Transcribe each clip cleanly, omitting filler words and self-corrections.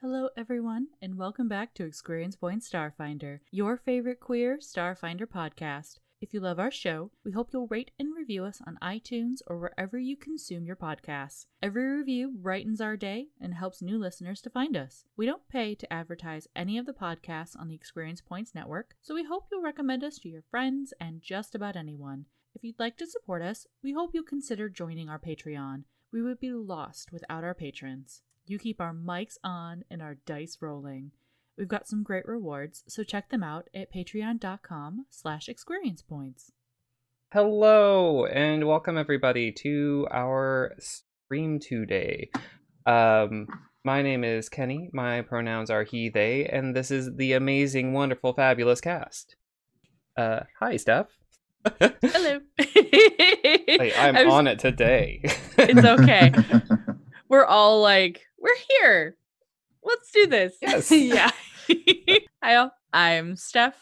Hello everyone, and welcome back to ExQueerience Points Starfinder, your favorite queer Starfinder podcast. If you love our show, we hope you'll rate and review us on iTunes or wherever you consume your podcasts. Every review brightens our day and helps new listeners to find us. We don't pay to advertise any of the podcasts on the ExQueerience Points network, so we hope you'll recommend us to your friends and just about anyone. If you'd like to support us, we hope you'll consider joining our Patreon. We would be lost without our patrons. You keep our mics on and our dice rolling. We've got some great rewards, so check them out at patreon.com/ExQueeriencePoints. Hello, and welcome everybody to our stream today. My name is Kenny, my pronouns are he, they, and this is the amazing, wonderful, fabulous cast. Hi, Steph. Hello. Hey, I'm on it today. It's okay. We're all like, we're here. Let's do this. Yes. Yeah. Hi, I'm Steph.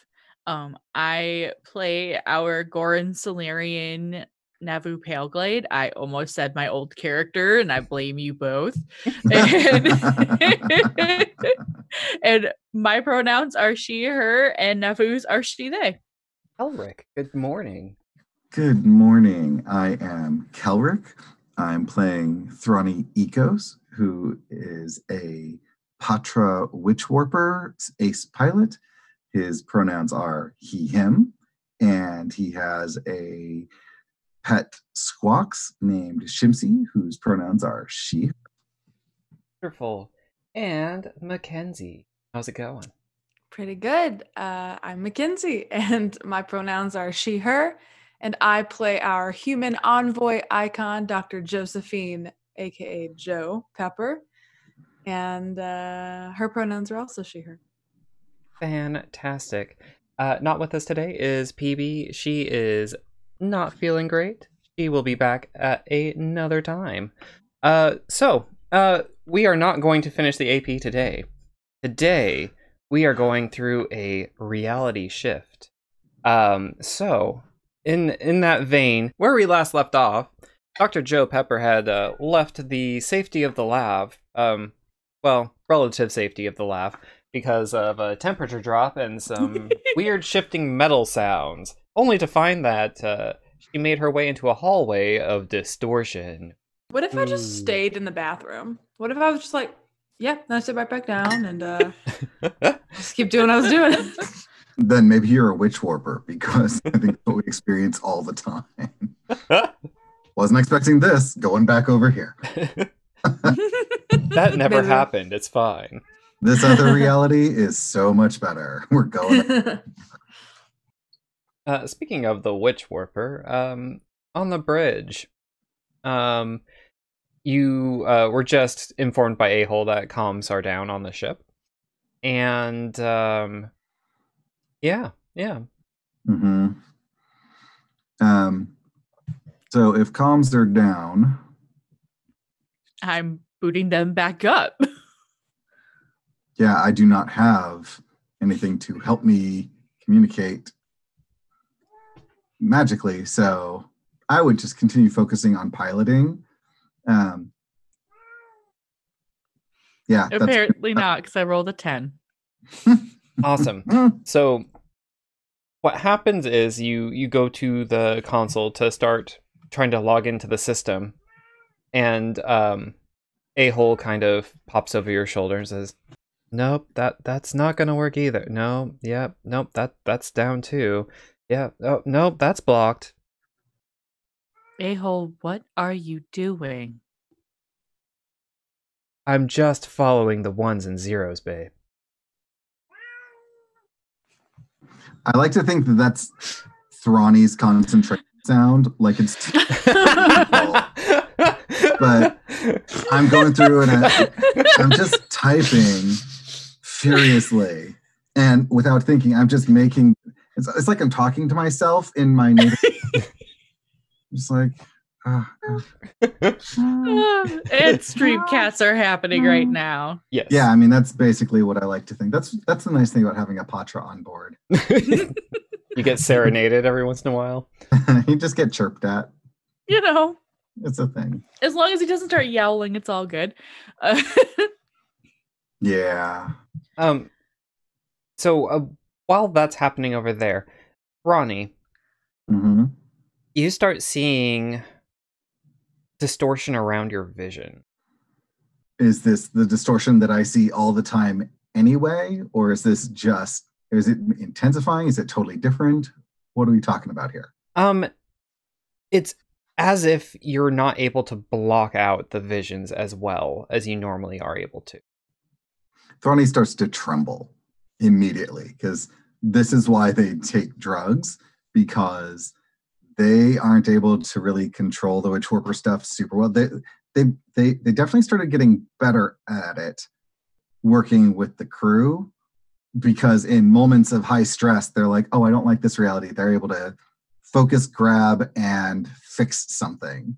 I play our Goran Solarian Navu Paleglade. I almost said my old character, and I blame you both. And my pronouns are she, her, and Navu's are she, they. Elric, good morning. Good morning. I am Kelric. I'm playing Thrani Ecos, who is a Patra Witch Warper ace pilot. His pronouns are he, him, and he has a pet squawks named Shimsy, whose pronouns are she. Wonderful. And Mackenzie, how's it going? Pretty good. I'm Mackenzie, and my pronouns are she, her, and I play our human envoy icon, Dr. Josephine, aka Joe Pepper, and her pronouns are also she, her. Fantastic. Not with us today is PB. She is not feeling great. She will be back at another time. So we are not going to finish the AP today. Today, we are going through a reality shift. So, in that vein, where we last left off, Dr. Joe Pepper had left the safety of the lab, well, relative safety of the lab, because of a temperature drop and some weird shifting metal sounds, only to find that she made her way into a hallway of distortion. What if I just stayed in the bathroom? What if I was just like, yeah, then I sit right back down and just keep doing what I was doing? Then maybe you're a witch warper, because I think that's what we experience all the time. Wasn't expecting this, going back over here. That never happened, it's fine. This other reality is so much better. We're going. Speaking of the witch warper, on the bridge, you were just informed by A-Hole that comms are down on the ship. And, yeah. Mm-hmm. So if comms are down... I'm booting them back up. Yeah, I do not have anything to help me communicate magically, so I would just continue focusing on piloting. Yeah. Apparently not, because I rolled a 10. Awesome. So what happens is you go to the console to start trying to log into the system, and A-Hole kind of pops over your shoulder and says, nope, that's not gonna work either. No, yeah, nope, that's down too. Yeah, oh, nope, that's blocked. A-Hole, what are you doing? I'm just following the ones and zeros, babe. I like to think that that's Thrani's concentration sound, like it's but I'm going through and I'm just typing furiously, and without thinking, I'm just making it's like I'm talking to myself in my native. Just like and streamcasts are happening right now. Yes. Yeah, I mean that's basically what I like to think. That's the nice thing about having a Patra on board. You get serenaded every once in a while. You just get chirped at. You know, it's a thing. As long as he doesn't start yowling, it's all good. Yeah. So while that's happening over there, Ronnie, Mm-hmm. you start seeing distortion around your vision. Is this the distortion that I see all the time anyway? Or is it intensifying? Is it totally different? What are we talking about here? It's as if you're not able to block out the visions as well as you normally are able to. Thrani starts to tremble immediately because this is why they take drugs, because they aren't able to really control the witch warper stuff super well. They definitely started getting better at it working with the crew, because in moments of high stress, they're like, oh, I don't like this reality. They're able to focus, grab, and fix something,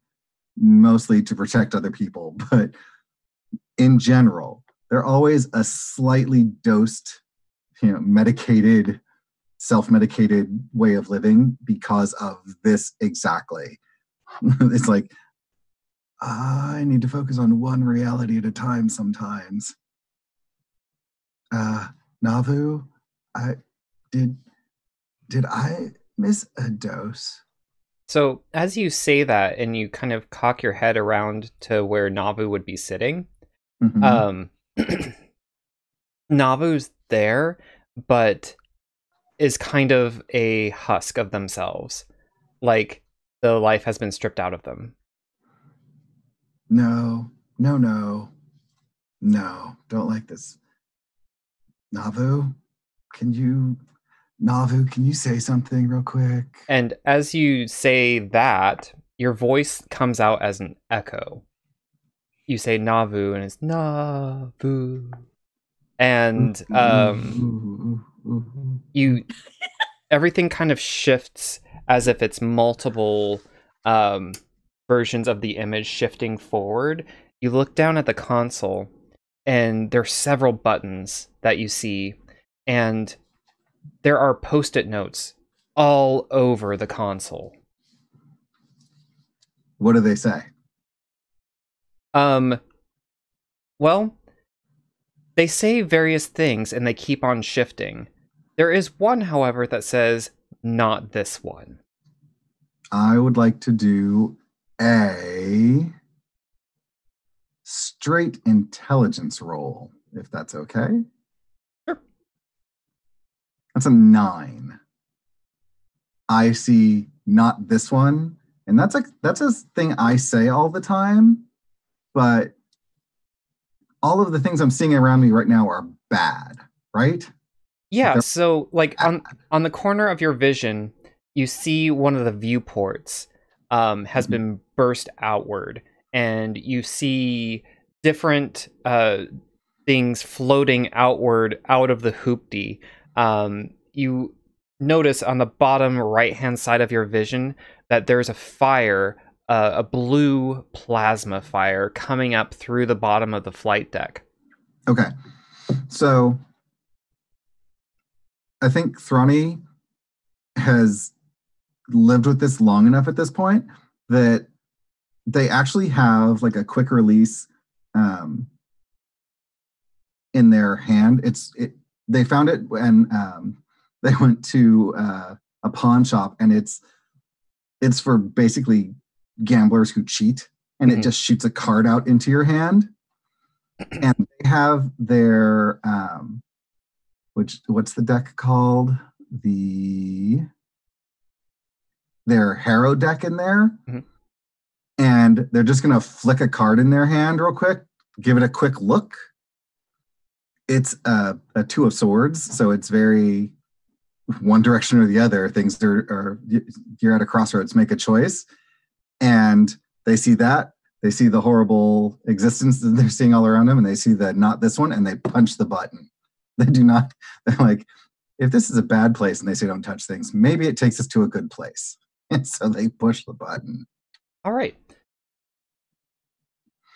mostly to protect other people. But in general, they're always a slightly dosed, medicated, self-medicated way of living because of this exactly. It's like, I need to focus on one reality at a time sometimes. Navu, did I miss a dose? So as you say that and you kind of cock your head around to where Navu would be sitting, Navu's there, but is kind of a husk of themselves. Like the life has been stripped out of them. No, don't like this. Navu, can you say something real quick? And as you say that, your voice comes out as an echo. You say Navu, and it's Navu. And everything kind of shifts as if it's multiple versions of the image shifting forward. You look down at the console, and there are several buttons that you see, and there are post-it notes all over the console. What do they say? Well, they say various things and they keep on shifting. There is one, however, that says, not this one. I would like to do a straight intelligence roll, if that's okay. Sure. That's a 9. I see not this one. And that's a thing I say all the time, but all of the things I'm seeing around me right now are bad, right? Yeah, so like on the corner of your vision, you see one of the viewports has been burst outward, and you see different things floating outward out of the Hooptie. You notice on the bottom right-hand side of your vision that there's a fire, a blue plasma fire coming up through the bottom of the flight deck. Okay, so I think Thrani has lived with this long enough at this point that they actually have like a quick release in their hand. They found it when they went to a pawn shop, and it's for basically gamblers who cheat, and it just shoots a card out into your hand. And they have their what's the deck called? Their Harrow deck in there. And they're just gonna flick a card in their hand real quick, give it a quick look. It's a 2 of swords, so it's very one direction or the other. Things are you're at a crossroads, make a choice. And they see that, they see the horrible existence that they're seeing all around them, and they see the not this one, and they punch the button. They do not, they're like, if this is a bad place and they say don't touch things, maybe it takes us to a good place. And so they push the button. All right.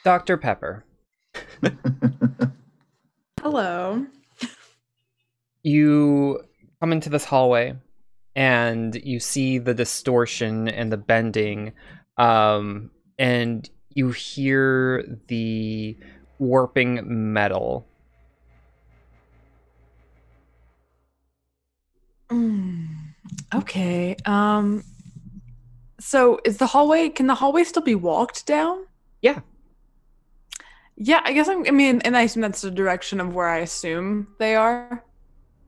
Dr. Pepper. Hello. You come into this hallway and you see the distortion and the bending, and you hear the warping metal Okay. So is the hallway? Can the hallway still be walked down? Yeah. Yeah, I guess and I assume that's the direction of where I assume they are.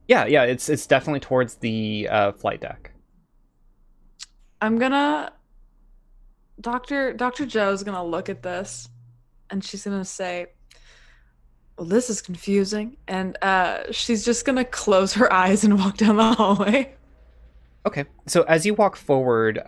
Yeah, it's definitely towards the flight deck. I'm gonna Dr. Joe's gonna look at this and she's gonna say, well, this is confusing. And she's just gonna close her eyes and walk down the hallway. Okay. So as you walk forward,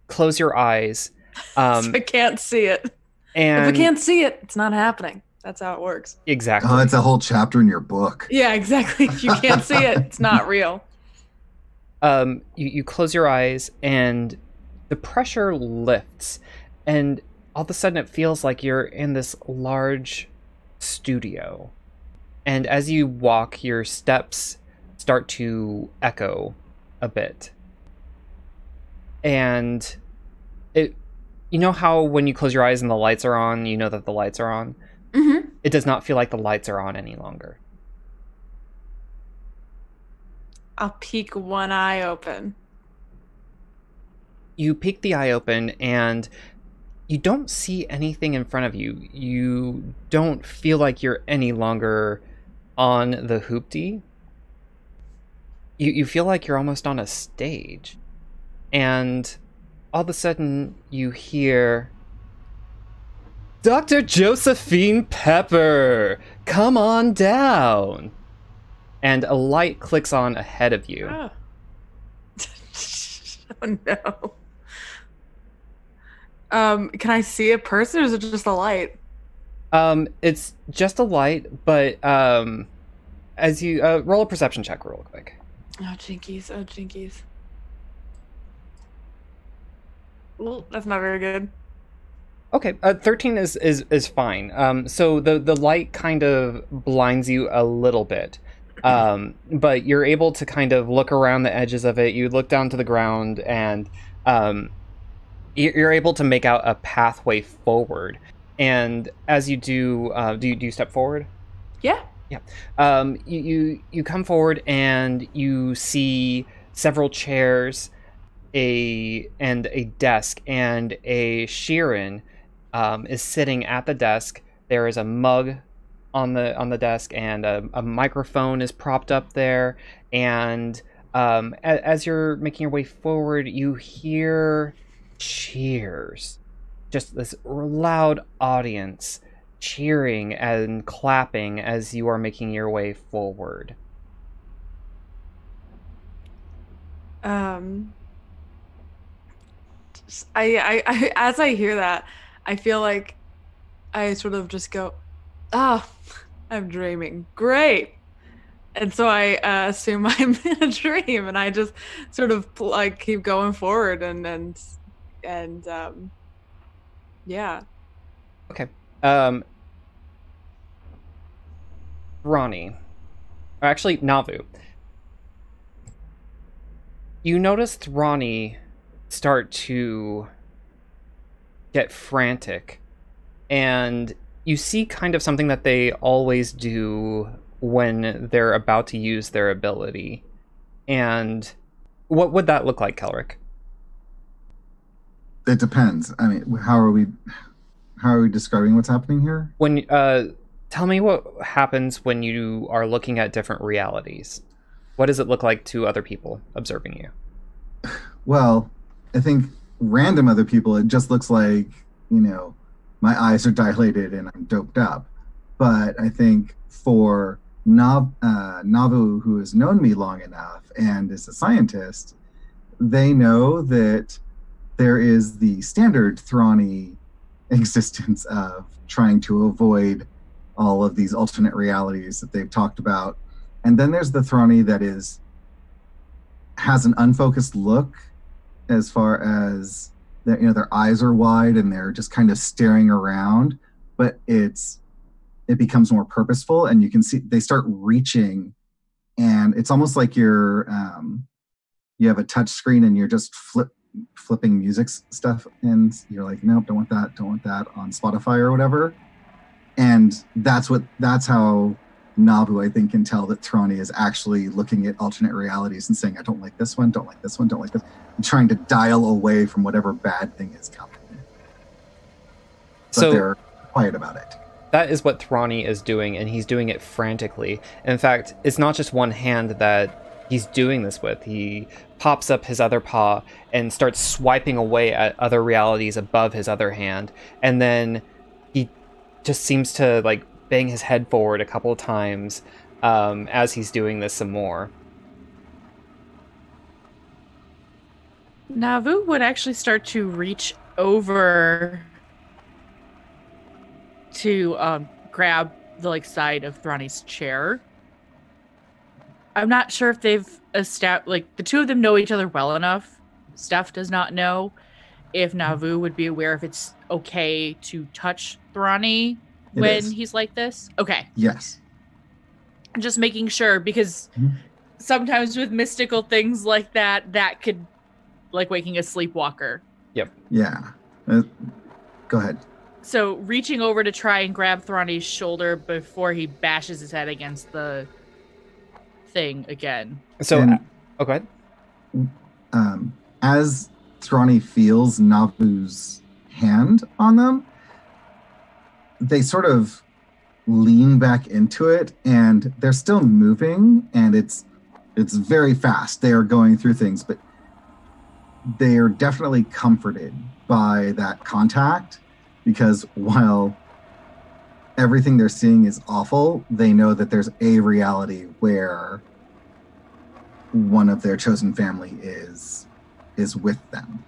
close your eyes. So I can't see it. And if we can't see it, it's not happening. That's how it works. Exactly. Oh, it's a whole chapter in your book. Yeah, exactly. If you can't see it, it's not real. You close your eyes and the pressure lifts, and all of a sudden it feels like you're in this large studio. And as you walk, your steps start to echo a bit. And you know how when you close your eyes and the lights are on, you know that the lights are on? Mm-hmm. It does not feel like the lights are on any longer. I'll peek one eye open. You peek the eye open and you don't see anything in front of you. You don't feel like you're any longer on the Hooptie. You feel like you're almost on a stage. And all of a sudden you hear, Dr. Josephine Pepper, come on down. And a light clicks on ahead of you. Oh, oh no. Can I see a person or is it just a light? It's just a light, but as you roll a perception check real quick. Oh jinkies, oh jinkies. Well, that's not very good. Okay, 13 is fine. So the light kind of blinds you a little bit. But you're able to kind of look around the edges of it. You look down to the ground and you're able to make out a pathway forward. And as you do you step forward? Yeah. Yeah. You come forward and you see several chairs, a desk, and a Sheeran is sitting at the desk. There is a mug on the desk, and a microphone is propped up there. And as you're making your way forward, you hear cheers. Just this loud audience cheering and clapping as you are making your way forward. I as I hear that, I feel like I sort of just go, I'm dreaming. Great. And so I assume I'm in a dream, and I just sort of like keep going forward and yeah. Okay. Thrani. Or actually, Navu. You notice Thrani start to get frantic, and you see kind of something that they always do when they're about to use their ability. And what would that look like, Kelric? It depends. I mean, how are we describing what's happening here? When tell me what happens when you are looking at different realities. What does it look like to other people observing you? Well, I think random other people, it just looks like, my eyes are dilated and I'm doped up. But I think for Navu, who has known me long enough and is a scientist, they know that there is the standard Thrani existence of trying to avoid all of these alternate realities that they've talked about. And then there's the Thrani that has an unfocused look, as far as their eyes are wide and they're just kind of staring around, but it becomes more purposeful, and you can see they start reaching, and it's almost like you have a touch screen and you're just flipping music stuff, and you're like, nope, don't want that on Spotify or whatever. And that's how Navu, I think, can tell that Thrani is actually looking at alternate realities and saying, I don't like this one, don't like this one, don't like this, and trying to dial away from whatever bad thing is coming. But they're quiet about it. That is what Thrani is doing, and he's doing it frantically. In fact, it's not just one hand that he's doing this with. He pops up his other paw and starts swiping away at other realities above his other hand. And then he just seems to like bang his head forward a couple of times as he's doing this some more. Navu would actually start to reach over to grab the like side of Thrani's chair. I'm not sure if they've established, like, the two of them know each other well enough. Steph does not know if Navu would be aware if it's okay to touch Thrani when he's like this. Okay. Yes. Just making sure, because sometimes with mystical things like that, that could, like, waking a sleepwalker. Yep. Yeah. Go ahead. So reaching over to try and grab Thrani's shoulder before he bashes his head against the thing again. So, go ahead. As Thrani feels Navu's hand on them, they sort of lean back into it, and they're still moving, and it's very fast. They are going through things, but they are definitely comforted by that contact, because while everything they're seeing is awful, they know that there's a reality where one of their chosen family is with them.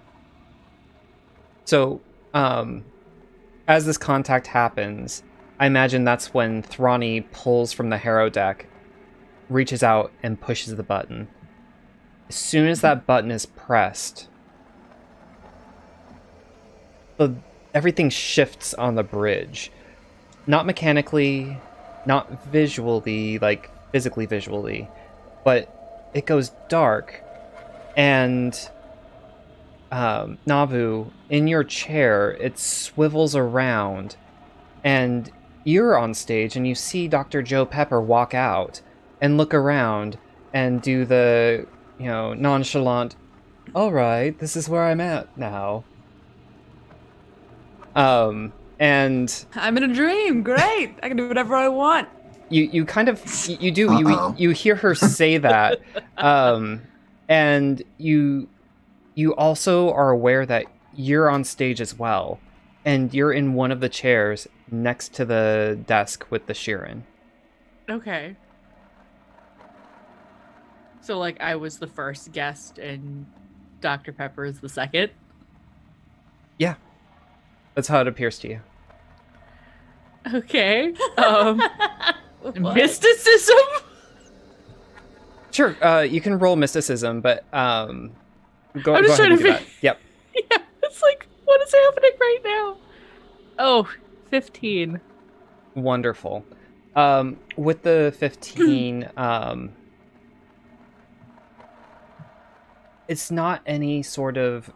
So, as this contact happens, I imagine that's when Thrani pulls from the Harrow deck, reaches out, and pushes the button. As soon as that button is pressed, everything shifts on the bridge. Not mechanically, not visually, like physically visually, but it goes dark. And Navu, in your chair, it swivels around, and you're on stage, and you see Dr. Joe Pepper walk out and look around and do the, nonchalant, all right, this is where I'm at now. And I'm in a dream. Great. I can do whatever I want. You kind of, you do, you hear her say that. And you also are aware that you're on stage as well. And you're in one of the chairs next to the desk with the Sheeran. Okay. So, like, I was the first guest and Dr. Pepper is the second? Yeah. That's how it appears to you. Okay. Mysticism? Sure, you can roll mysticism, but go I'm just ahead trying and to do that. Yep. Yeah, it's like, what is happening right now? Oh, 15. Wonderful. With the 15, it's not any sort of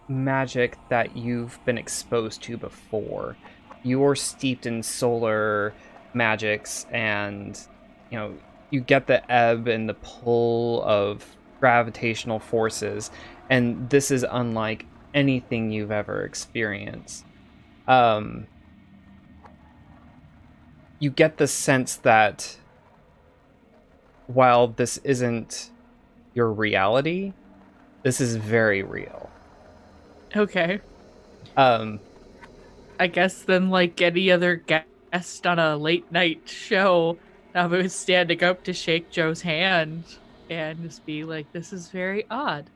magic that you've been exposed to before. You're steeped in solar magics, and you get the ebb and the pull of gravitational forces, and this is unlike anything you've ever experienced. You get the sense that while this isn't your reality, this is very real. Okay. I guess then, like any other guest on a late night show, Navu is standing up to shake Joe's hand and just be like, this is very odd.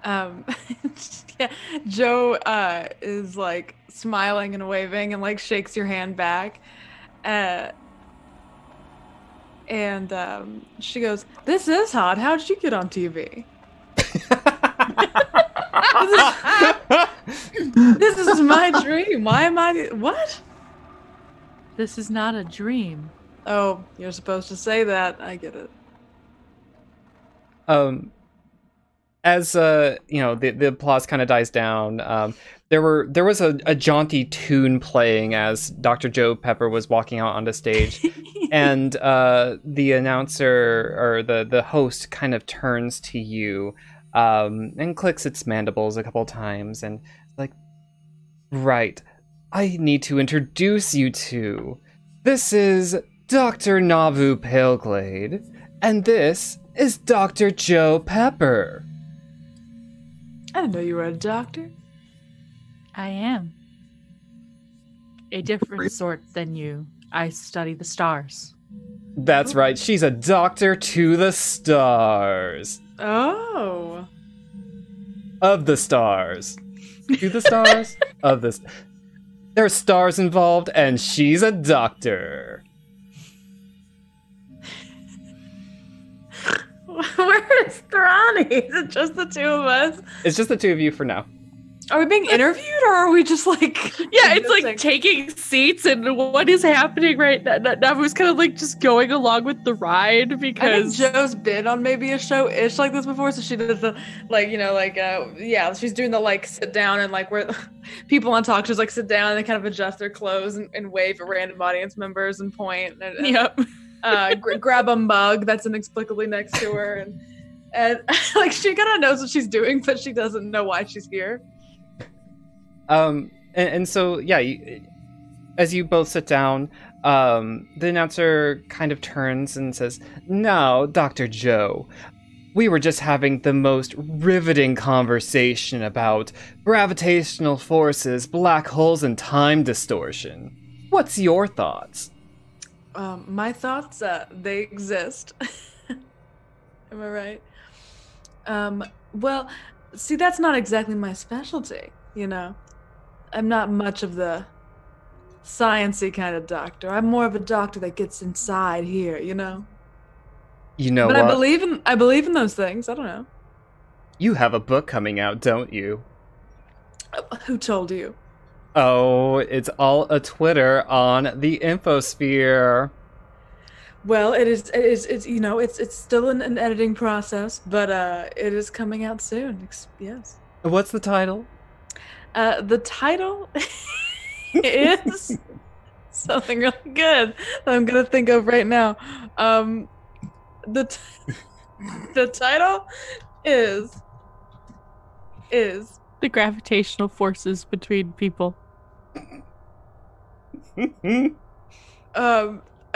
Yeah, Joe is like smiling and waving and like shakes your hand back. And she goes, "This is hot. How did you get on TV?" This is my dream. Why am I... What? This is not a dream. Oh, you're supposed to say that. I get it. As the applause kind of dies down, there was a jaunty tune playing as Dr. Joe Pepper was walking out onto stage, and the announcer or the host kind of turns to you and clicks its mandibles a couple times and like, right, I need to introduce you to. This is Dr. Navu Paleglade, and this is Dr. Joe Pepper. I didn't know you were a doctor. I am. A different sort than you. I study the stars. That's right, she's a doctor to the stars. Oh. Of the stars. To the stars? Of the There are stars involved, and she's a doctor. Where is Thrani? Is it just the two of us? It's just the two of you for now. Are we being interviewed, or are we just like... Yeah, it's like taking seats, and what is happening right now? Navu's kind of like just going along with the ride because... I think Joe's been on maybe a show-ish like this before, so she does the, like, you know, like, yeah, she's doing the, like, sit down and, like, where people on talk shows, like, sit down and they kind of adjust their clothes and wave at random audience members and point. And, Yep. Grab a mug that's inexplicably next to her. And like, she kind of knows what she's doing, but she doesn't know why she's here. And so, yeah, as you both sit down, the announcer kind of turns and says, "Now, Dr. Joe, we were just having the most riveting conversation about gravitational forces, black holes, and time distortion. What's your thoughts?" My thoughts, they exist. Am I right? Well, see, that's not exactly my specialty, you know? I'm not much of the science-y kind of doctor. I'm more of a doctor that gets inside here, you know? You know but what? I believe in those things. I don't know. You have a book coming out, don't you? Who told you? Oh, it's all a Twitter on the infosphere. Well, it's you know, it's still an editing process, but it is coming out soon. Yes. What's the title? The title is something really good that I'm gonna think of right now. The title is The gravitational forces between people. I'm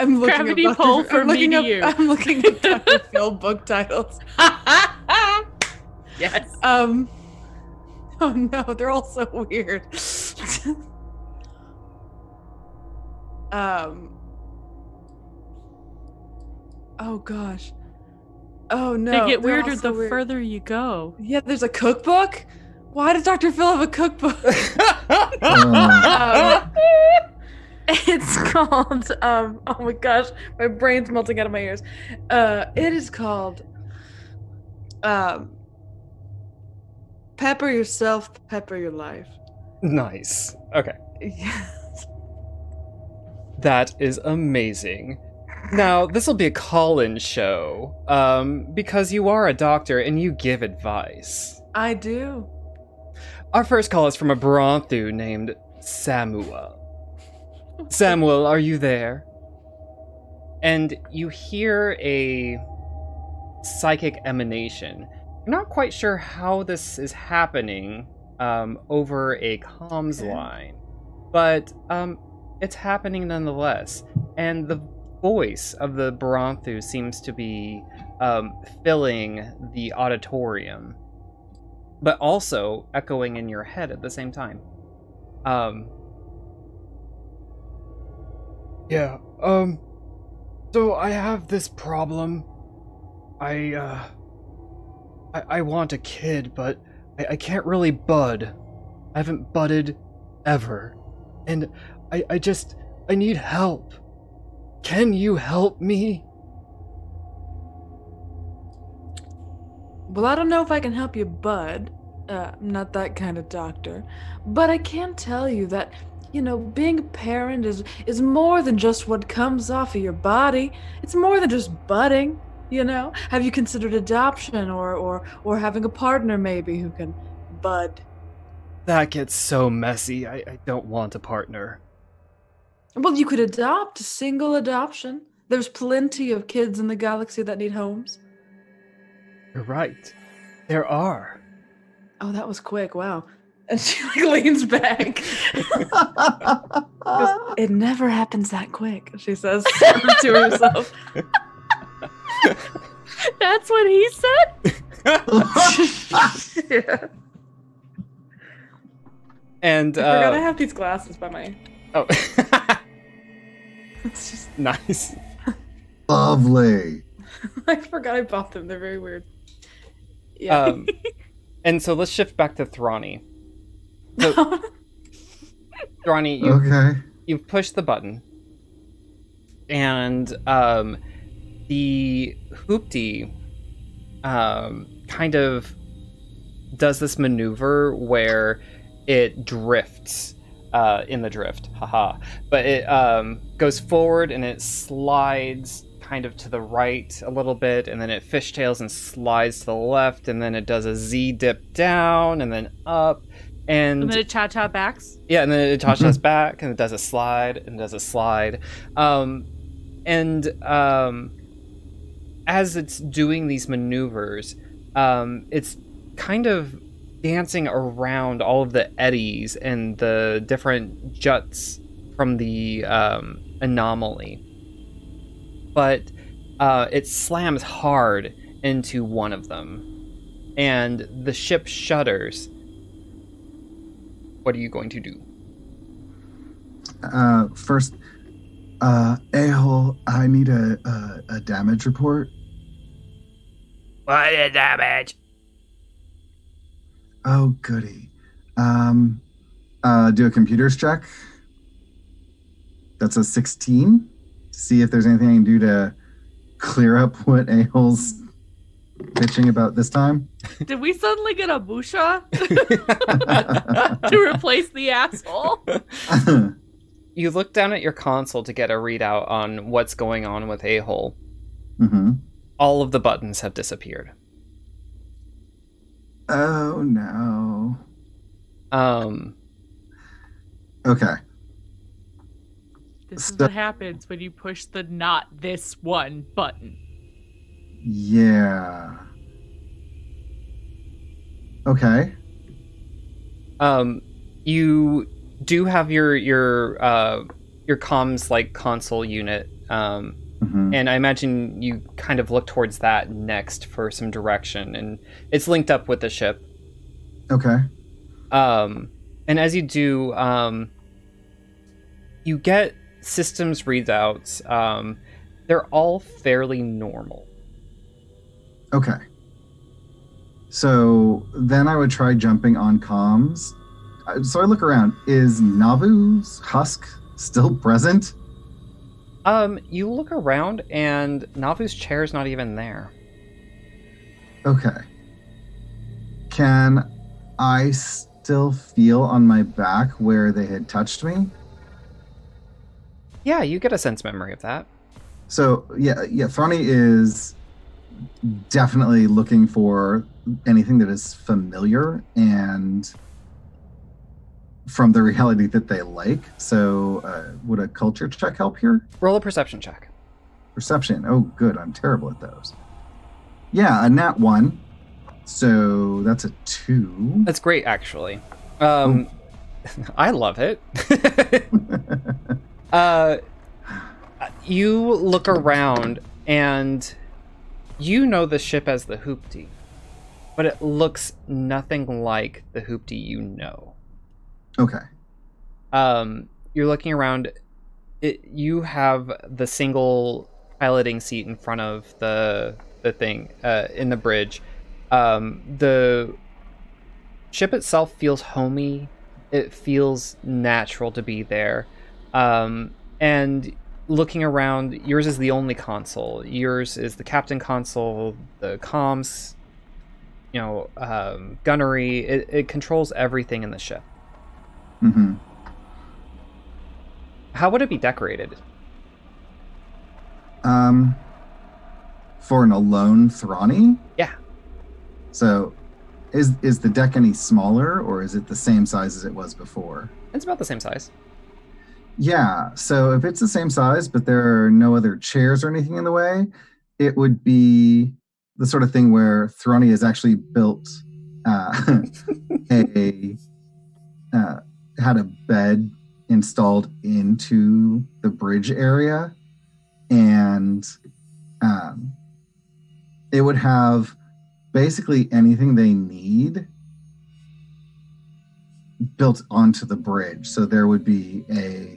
looking Gravity up pull for me to you. I'm looking at Dr. Phil book titles. Yes. Oh no, they're all so weird. Oh gosh. Oh no. They get they're weirder all so the weird. further you go. Yeah, there's a cookbook? Why does Dr. Phil have a cookbook? It's called, oh my gosh, my brain's melting out of my ears. It is called, Pepper Yourself, Pepper Your Life. Nice. Okay. Yes. That is amazing. Now, this will be a call-in show, because you are a doctor and you give advice. I do. Our first call is from a Bronthu named Samuel. Samuel, are you there? And you hear a psychic emanation. You're not quite sure how this is happening over a comms line, but it's happening nonetheless. And the voice of the Bronthu seems to be filling the auditorium, but also echoing in your head at the same time. Yeah, so I have this problem. I want a kid, but I can't really bud. I haven't budded ever. And I need help. Can you help me? Well, I don't know if I can help you, bud. I'm not that kind of doctor. But I can tell you that, you know, being a parent is more than just what comes off of your body. It's more than just budding, you know? Have you considered adoption or having a partner maybe who can bud? That gets so messy. I don't want a partner. Well, you could adopt, single adoption. There's plenty of kids in the galaxy that need homes. You're right. There are. Oh, that was quick. Wow. And she leans back. Goes, it never happens that quick, she says to herself. That's what he said? Yeah. And I forgot I have these glasses by my... Oh. It's just... Nice. Lovely. I forgot I bought them. They're very weird. Yeah. And so let's shift back to Thrani. So, Thrani, you've pushed the button, and the Hooptie kind of does this maneuver where it drifts in the drift, but it goes forward and it slides kind of to the right a little bit, and then it fishtails and slides to the left, and then it does a Z dip down and then up. And then it cha-cha backs? Yeah, and then it cha-chas back, and it does a slide, and does a slide. As it's doing these maneuvers, it's kind of dancing around all of the eddies and the different juts from the anomaly. But it slams hard into one of them, and the ship shudders. What are you going to do? First, a-hole, I need a damage report. What is damage? Oh, goody. Do a computers check. That's a 16. See if there's anything I can do to clear up what a-hole's bitching about this time. Did we suddenly get a Busha to replace the asshole? You look down at your console to get a readout on what's going on with a-hole. Mm-hmm. All of the buttons have disappeared. Oh, no. Okay. This is what happens when you push the not this one button. Yeah. Okay. You do have your comms like console unit, and I imagine you kind of look towards that next for some direction, and it's linked up with the ship. Okay. And as you do, you get systems readouts. They're all fairly normal. Okay. So then I would try jumping on comms. So I look around. Is Navu's husk still present? You look around and Navu's chair's not even there. Okay. Can I still feel on my back where they had touched me? Yeah, you get a sense memory of that. So, yeah, Thrani is definitely looking for anything that is familiar and from the reality that they like. So, would a culture check help here? Roll a perception check. Perception. Oh, good. I'm terrible at those. Yeah, a nat 1. So, that's a 2. That's great, actually. I love it. You look around and you know the ship as the Hooptie, but it looks nothing like the Hooptie you know. Okay. You're looking around. You have the single piloting seat in front of the thing in the bridge. The ship itself feels homey. It feels natural to be there. And looking around, yours is the only console. Yours is the captain console, the comms, gunnery. It controls everything in the ship. Mm-hmm. How would it be decorated? For an alone Thrani? Yeah. So, Is the deck any smaller, or is it the same size as it was before? It's about the same size. Yeah, so if it's the same size, but there are no other chairs or anything in the way, it would be the sort of thing where Thrani has actually built had a bed installed into the bridge area, and it would have basically anything they need built onto the bridge. So there would be a,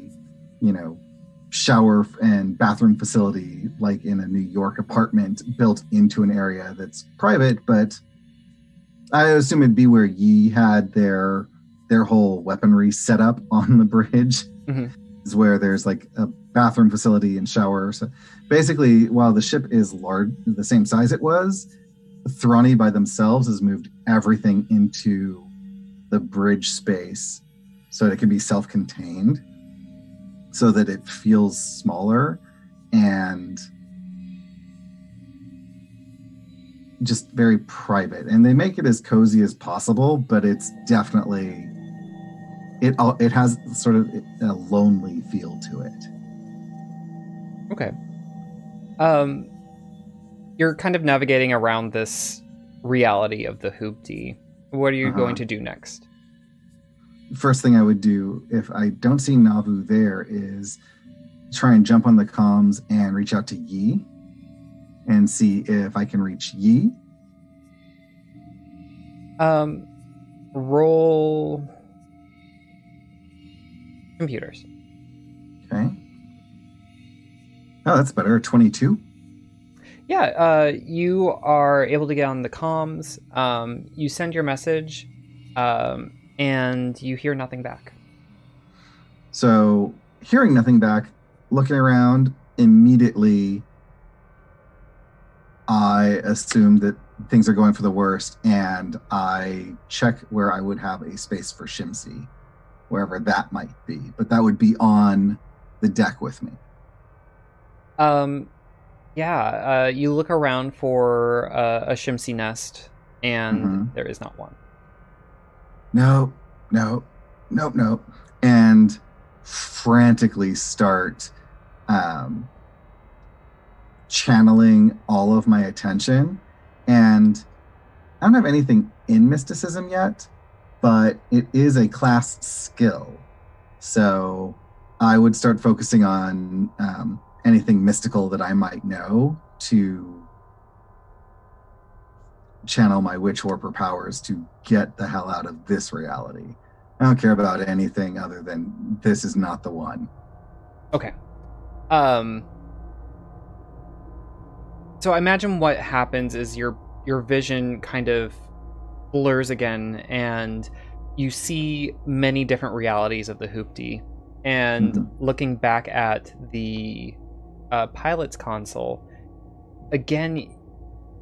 shower and bathroom facility like in a New York apartment built into an area that's private, but I assume it'd be where Yi had their whole weaponry set up on the bridge. Mm-hmm. Is where there's like a bathroom facility and shower. So basically, while the ship is large, the same size it was, Thrani by themselves has moved everything into the bridge space so that it can be self-contained, so that it feels smaller and just very private. And they make it as cozy as possible, but it's definitely, it has sort of a lonely feel to it. Okay. You're kind of navigating around this reality of the Hooptie. What are you going to do next? First thing I would do, if I don't see Navu there, is try and jump on the comms and reach out to Yi and see if I can reach Yi. Roll computers. Okay. Oh, that's better. 22. Yeah, you are able to get on the comms. You send your message, and you hear nothing back. So, hearing nothing back, looking around, immediately I assume that things are going for the worst, and I check where I would have a space for Shimsy, wherever that might be. But that would be on the deck with me. You look around for a Shimsy nest, and there is not one. No. And frantically start channeling all of my attention. And I don't have anything in mysticism yet, but it is a class skill. So I would start focusing on anything mystical that I might know to channel my witch warper powers to get the hell out of this reality. I don't care about anything other than this is not the one. Okay. So I imagine what happens is your vision kind of blurs again, and you see many different realities of the Hooptie. And looking back at the pilot's console, again,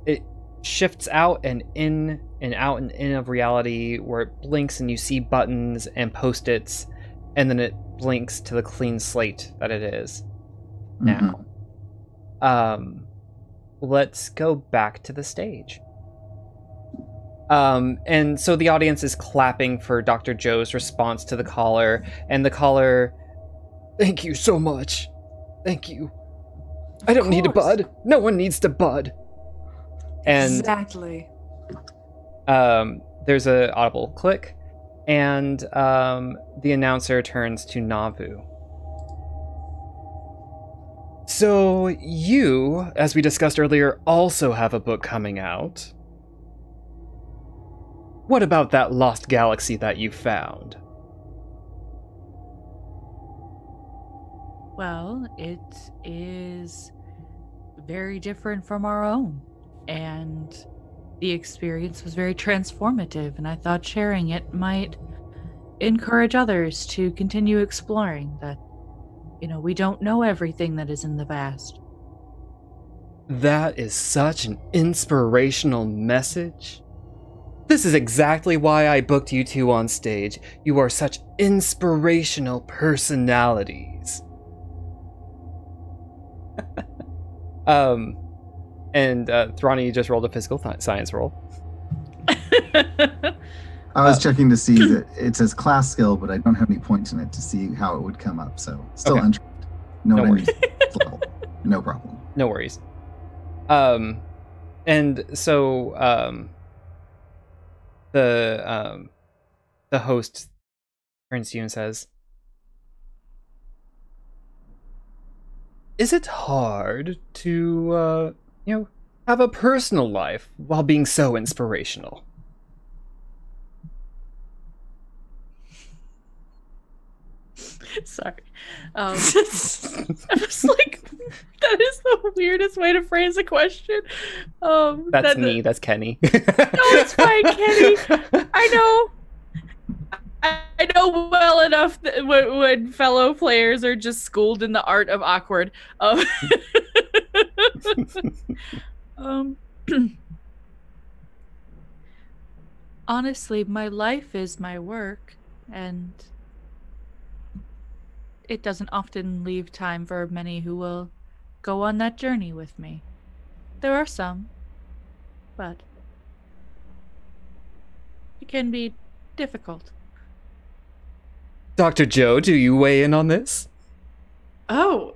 it shifts out and in and out and in of reality, where it blinks and you see buttons and post-its, and then it blinks to the clean slate that it is now. Let's go back to the stage. And so the audience is clapping for Dr. Joe's response to the caller, and the caller, "Thank you so much. Thank you. I don't need a bud. No one needs to bud." And exactly. There's a audible click, and the announcer turns to Navu. "So you, as we discussed earlier, also have a book coming out. What about that lost galaxy that you found?" Well, it is very different from our own, and the experience was very transformative, and I thought sharing it might encourage others to continue exploring that, we don't know everything that is in the vast. That is such an inspirational message. This is exactly why I booked you two on stage. You are such inspirational personalities. And Thrani just rolled a physical science roll. I was checking to see that it says class skill, but I don't have any points in it to see how it would come up. So still Okay. untrained. No worries. level. No problem. No worries. And so the host turns to you and says, "Is it hard to have a personal life while being so inspirational?" Sorry. I was like, that is the weirdest way to phrase a question. That's me. That's Kenny. No, it's fine, Kenny. I know well enough that when fellow players are just schooled in the art of awkward. Honestly, my life is my work, and it doesn't often leave time for many who will go on that journey with me. There are some, but it can be difficult. Dr. Joe, do you weigh in on this? Oh,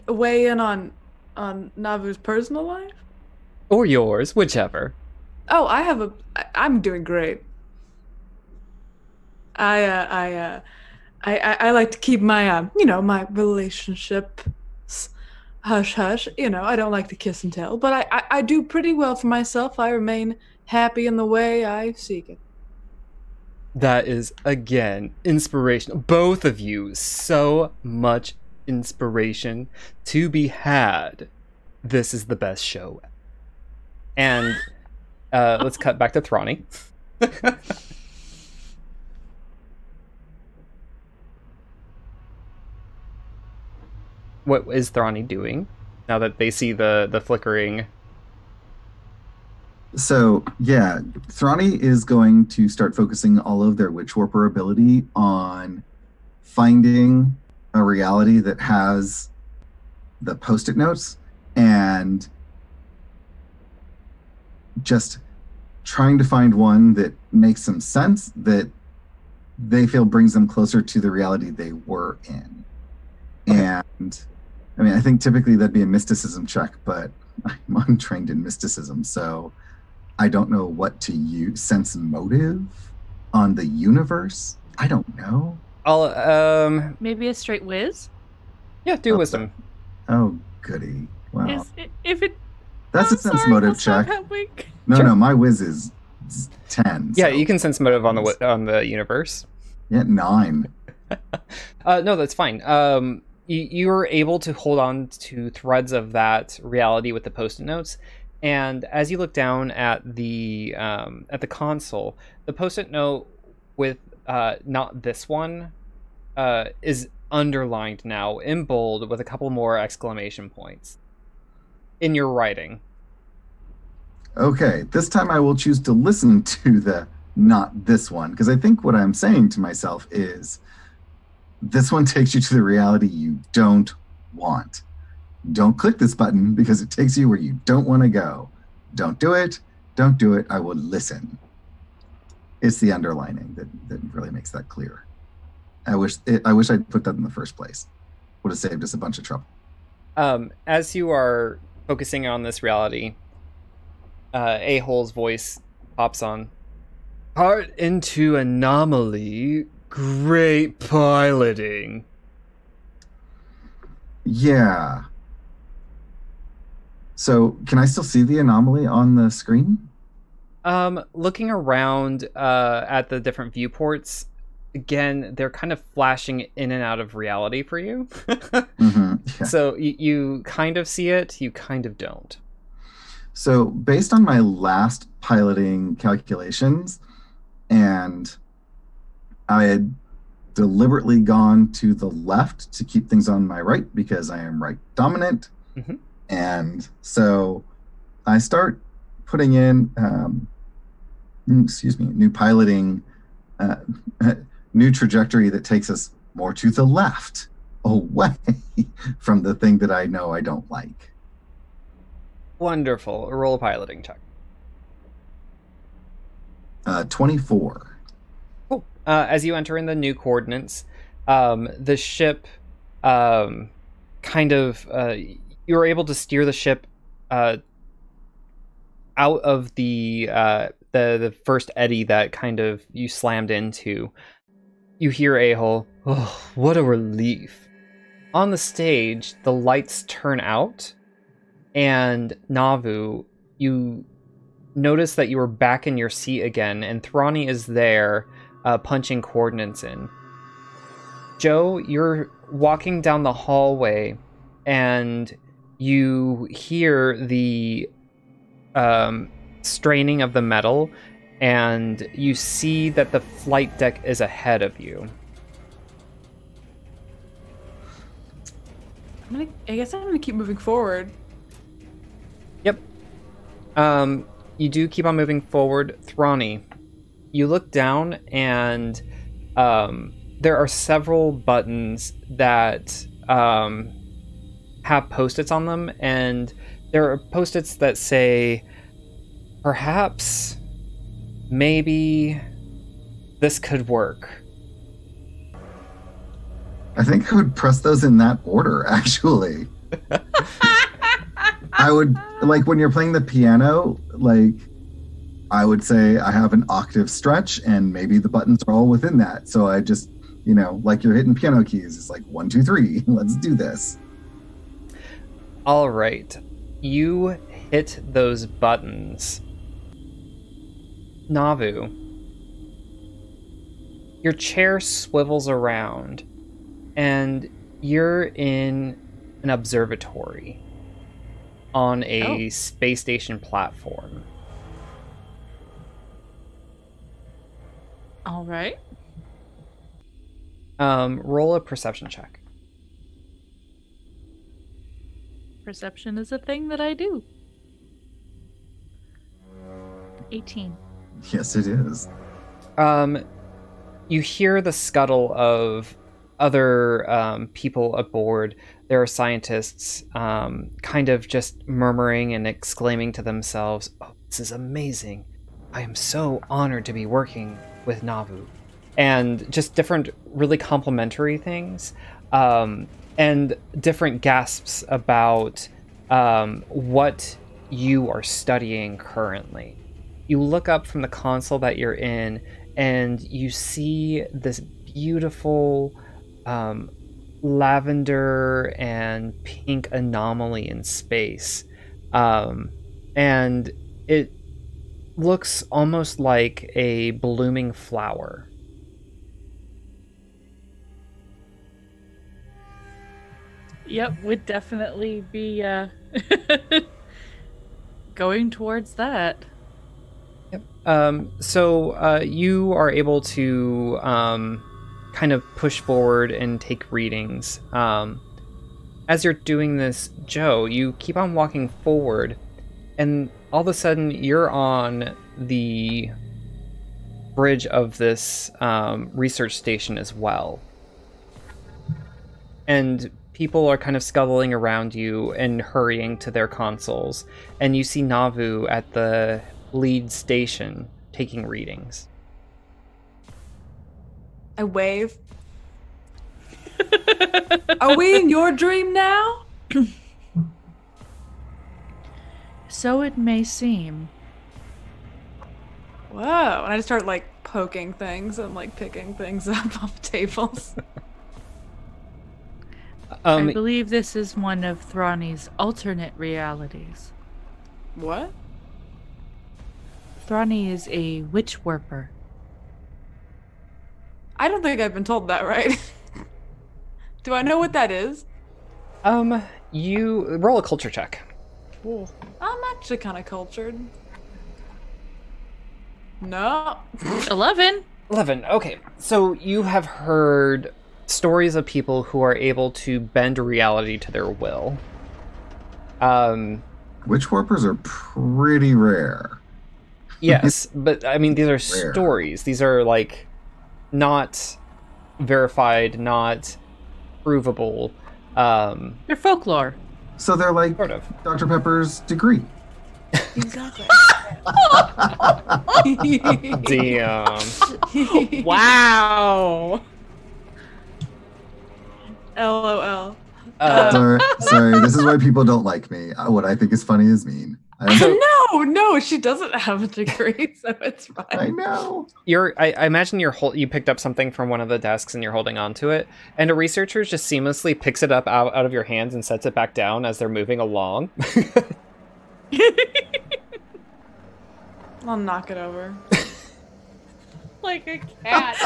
weigh in on Navu's personal life? Or yours, whichever. Oh, I'm doing great. I like to keep my my relationship hush hush. I don't like to kiss and tell, but I do pretty well for myself. I remain happy in the way I seek it. That is, again, inspirational. Both of you, so much inspiration to be had. This is the best show. And let's cut back to Thrani. What is Thrani doing now that they see the flickering? So, yeah, Thrani is going to start focusing all of their Witch Warper ability on finding a reality that has the Post-it notes and just trying to find one that makes some sense, that they feel brings them closer to the reality they were in. And, I mean, I think typically that'd be a mysticism check, but I'm untrained in mysticism, so I don't know what to use. Sense motive on the universe? I don't know. I'll Maybe a straight whiz? yeah, do wisdom. Oh, goody. Wow. That's a sense motive check. No, Sure. no, my whiz is 10. Yeah, so- you can sense motive on the universe. Yeah, 9. No, that's fine. You were able to hold on to threads of that reality with the Post-it notes, and as you look down at the console, the Post-it note with not this one is underlined now in bold with a couple more exclamation points in your writing. Okay, this time I will choose to listen to the not this one, because I think what I'm saying to myself is this one takes you to the reality you don't want. Don't click this button because it takes you where you don't want to go. Don't do it. Don't do it. I will listen. It's the underlining that really makes that clear. I wish I'd put that in the first place. Would have saved us a bunch of trouble. As you are focusing on this reality, A-Hole's voice pops on. Part into anomaly. Great piloting. Yeah. So can I still see the anomaly on the screen? Looking around at the different viewports, again, they're kind of flashing in and out of reality for you. Mm-hmm. Yeah. So you kind of see it, you kind of don't. So based on my last piloting calculations, and I had deliberately gone to the left to keep things on my right because I am right dominant. Mm-hmm. And so I start putting in, new piloting, new trajectory that takes us more to the left, away from the thing that I know I don't like. Wonderful. Roll a piloting check. 24. Cool. As you enter in the new coordinates, the ship you were able to steer the ship out of the first eddy that kind of you slammed into. You hear A-hole, "Oh, what a relief." On the stage, the lights turn out, and Navu, you notice that you were back in your seat again, and Thrani is there, punching coordinates in. Joe, you're walking down the hallway, and you hear the straining of the metal, and you see that the flight deck is ahead of you. I guess I'm gonna keep moving forward. Yep. You do keep on moving forward. Thrani, you look down, and there are several buttons that have post-its on them, and there are post-its that say, perhaps, maybe, this could work. I think I would press those in that order, actually. I would, like, when you're playing the piano, like, I would say I have an octave stretch, and maybe the buttons are all within that. So I just, like you're hitting piano keys. It's like 1, 2, 3. Let's do this. All right. You hit those buttons. Navu, your chair swivels around, and you're in an observatory on a space station platform. All right. Roll a perception check. Perception is a thing that I do. 18. Yes, it is. You hear the scuttle of other people aboard. There are scientists kind of just murmuring and exclaiming to themselves, "Oh, this is amazing. I am so honored to be working with Navu." And just different really complimentary things, and different gasps about what you are studying currently. You look up from the console that you're in, and you see this beautiful lavender and pink anomaly in space. And it looks almost like a blooming flower. Yep, would definitely be going towards that. Yep. So you are able to kind of push forward and take readings. As you're doing this, Joe, you keep on walking forward, and all of a sudden you're on the bridge of this research station as well. And people are kind of scuttling around you and hurrying to their consoles. And you see Navu at the lead station taking readings. I wave. Are we in your dream now? So it may seem. Whoa. And I just start like poking things and like picking things up off tables. I believe this is one of Thrani's alternate realities. What? Thrani is a witch warper. I don't think I've been told that, right? Do I know what that is? You roll a culture check. Cool. I'm actually kind of cultured. No. 11. 11. Okay. So you have heard stories of people who are able to bend reality to their will. Witch warpers are pretty rare. Yes, but I mean, these are Rare. stories. These are like not verified, not provable. They're folklore. So they're like Sort of. Dr. Pepper's degree. Exactly. Damn. Wow. LOL. Sorry. This is why people don't like me. What I think is funny is mean. No, she doesn't have a degree, so it's fine. I know. I imagine you picked up something from one of the desks and you're holding on to it, and a researcher just seamlessly picks it up out of your hands and sets it back down as they're moving along. I'll knock it over. Like a cat.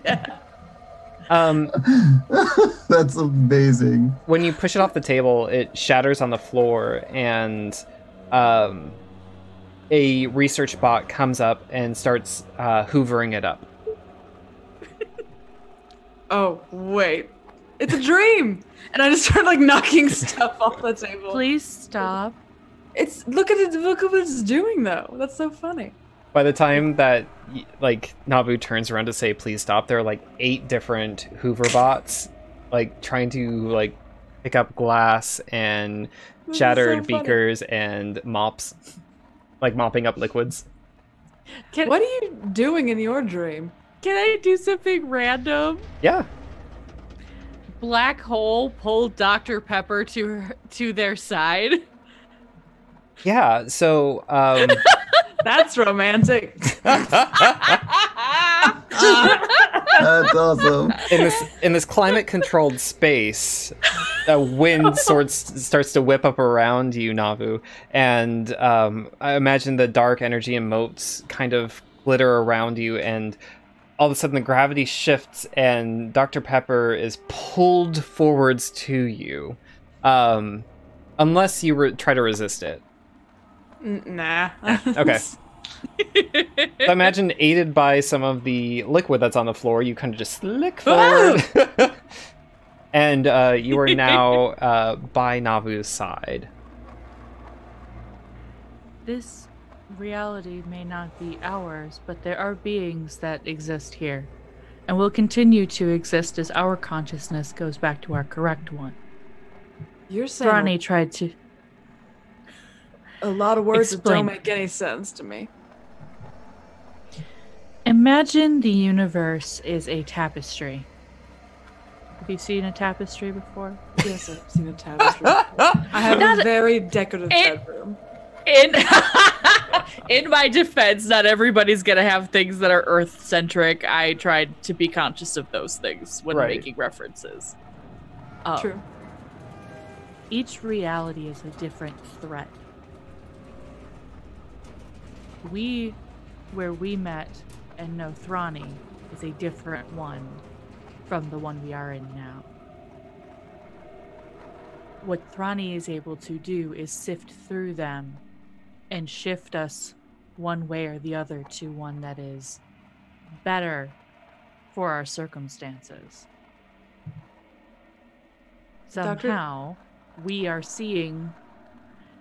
Yeah. That's amazing. When you push it off the table, it shatters on the floor, and a research bot comes up and starts hoovering it up. Oh, wait. It's a dream! And I just start like knocking stuff off the table. Please stop. Look at what it's doing though. That's so funny. By the time that like Navu turns around to say please stop, there are like 8 different Hoover bots like trying to like pick up glass and shattered beakers and mops, like mopping up liquids. What are you doing in your dream? Can I do something random? Yeah. Black hole pulled Dr. Pepper to their side. Yeah, so That's romantic. That's awesome. in this climate controlled space, a wind starts to whip up around you, Navu, and I imagine the dark energy and motes kind of glitter around you, and all of a sudden the gravity shifts and Dr. Pepper is pulled forwards to you, unless you try to resist it. Nah. Okay. So imagine, aided by some of the liquid that's on the floor, you kind of just slick forward. And you are now by Navu's side. This reality may not be ours, but there are beings that exist here, and will continue to exist as our consciousness goes back to our correct one. You're saying Thrani tried to... a lot of words that Explain. don't make any sense to me. Imagine the universe is a tapestry. Have you seen a tapestry before? Yes, I've seen a tapestry. I have a very decorative bedroom. In my defense, not everybody's gonna have things that are Earth-centric. I tried to be conscious of those things when making references. True. Each reality is a different threat. Where we met and know Thrani is a different one from the one we are in now. What Thrani is able to do is sift through them and shift us one way or the other to one that is better for our circumstances. Somehow, we are seeing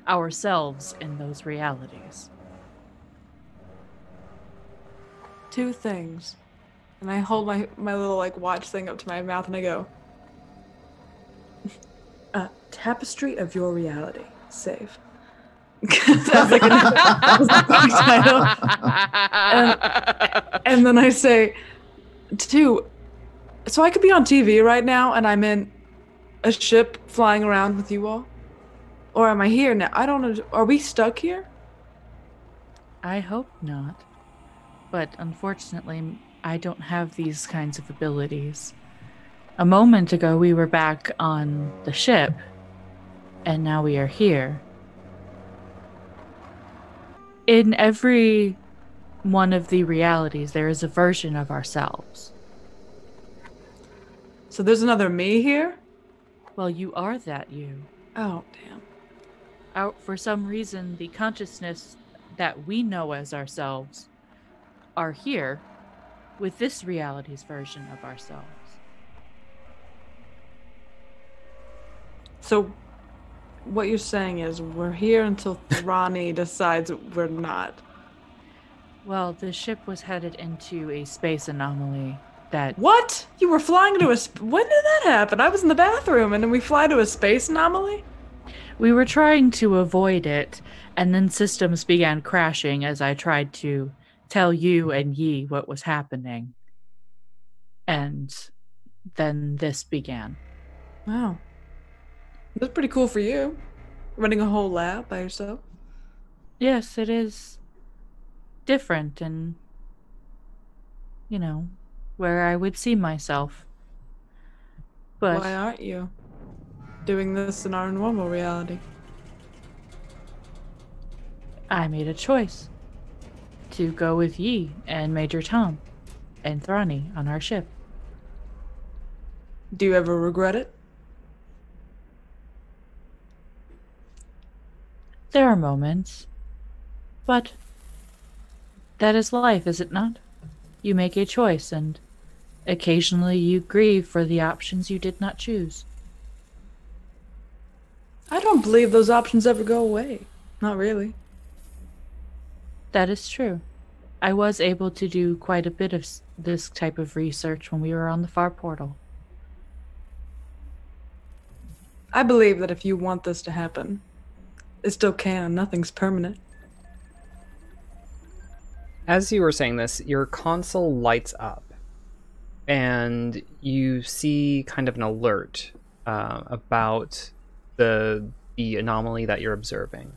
ourselves in those realities. 2 things. And I hold my little like watch thing up to my mouth and I go, tapestry of your reality. Save. Sounds like a title. And then I say, 2, so I could be on TV right now and I'm in a ship flying around with you all? Or am I here now? I don't know. Are we stuck here? I hope not. But unfortunately, I don't have these kinds of abilities. A moment ago, we were back on the ship, and now we are here. In every one of the realities, there is a version of ourselves. So there's another me here? Well, you are that you. Oh, damn. For some reason, the consciousness that we know as ourselves are here with this reality's version of ourselves. So what you're saying is we're here until Thrani decides we're not. Well, the ship was headed into a space anomaly that... What? You were flying to when did that happen? I was in the bathroom and then we fly to a space anomaly? We were trying to avoid it, and then systems began crashing as I tried to tell you and Yi what was happening. And then this began. Wow. That's pretty cool for you. Running a whole lab by yourself. Yes, it is different and, where I would see myself. But why aren't you doing this in our normal reality? I made a choice to go with Yi and Major Tom and Thrani on our ship. Do you ever regret it? There are moments, but that is life, is it not? You make a choice, and occasionally you grieve for the options you did not choose. I don't believe those options ever go away. Not really. That is true. I was able to do quite a bit of this type of research when we were on the far portal. I believe that if you want this to happen, it still can. Nothing's permanent. As you were saying this, your console lights up, and you see kind of an alert about the anomaly that you're observing.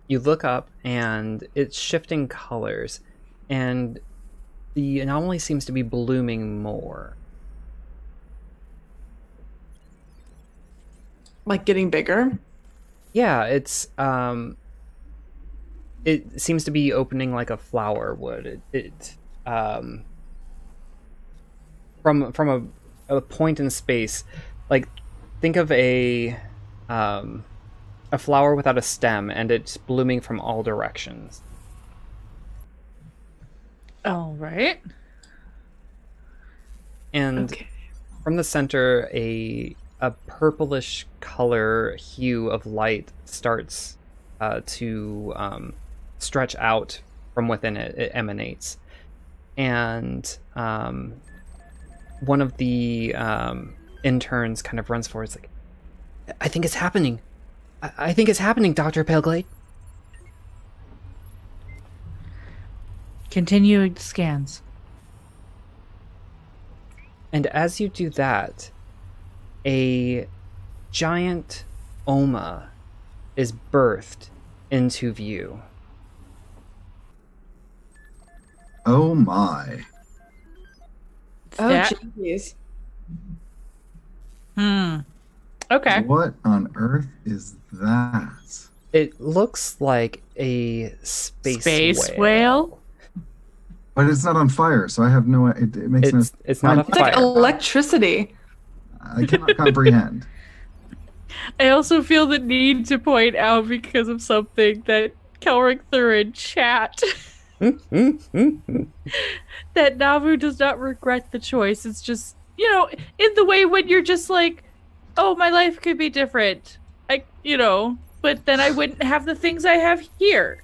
You look up, and it's shifting colors, and the anomaly seems to be blooming more. Like getting bigger? Yeah, it seems to be opening like a flower would. From a point in space, like think of a flower without a stem, and it's blooming from all directions. All right. And from the center, a purplish color hue of light starts to stretch out from within it. It emanates. And one of the interns kind of runs forward. It's like, I think it's happening. I think it's happening, Dr. Paleglade. Continuing scans. And as you do that, a giant Oma is birthed into view. Oh my. Oh, That- jeez. Okay. What on earth is that? It looks like a space whale? But it's not on fire, so I have no. It makes no. It's not a It's like fire. electricity. I cannot comprehend. I also feel the need to point out because of something that Kelrick threw in chat that Navu does not regret the choice. It's just, in the way when you're just like, oh, my life could be different. But then I wouldn't have the things I have here.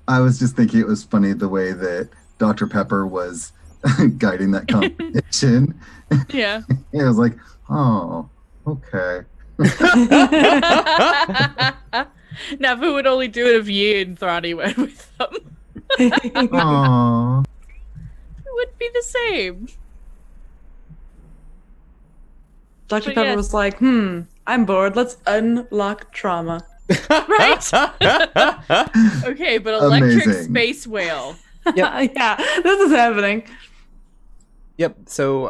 I was just thinking it was funny the way that Dr. Pepper was guiding that conversation. Yeah. I was like, oh, okay. Navu would only do it if Yi and Thrani went with them. Aww. It would be the same. Dr. But Pepper yes. was like, I'm bored. Let's unlock trauma. Right? Okay, but electric Amazing. space whale. Yep. Yeah, this is happening. Yep. So,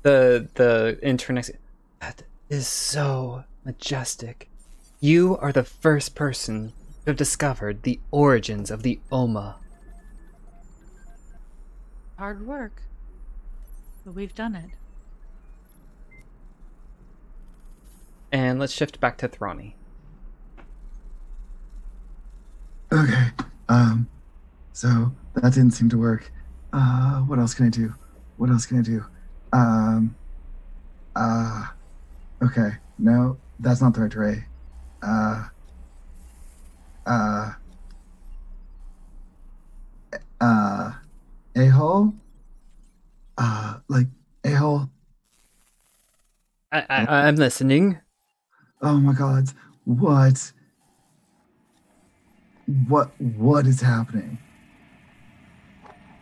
the intern next, that is so majestic. You are the first person to have discovered the origins of the Oma. Hard work. But we've done it. And let's shift back to Thrani. Okay. So that didn't seem to work. What else can I do? Okay. No, that's not the right array. A-hole? Like, a-hole? I'm listening. Oh my God. What is happening?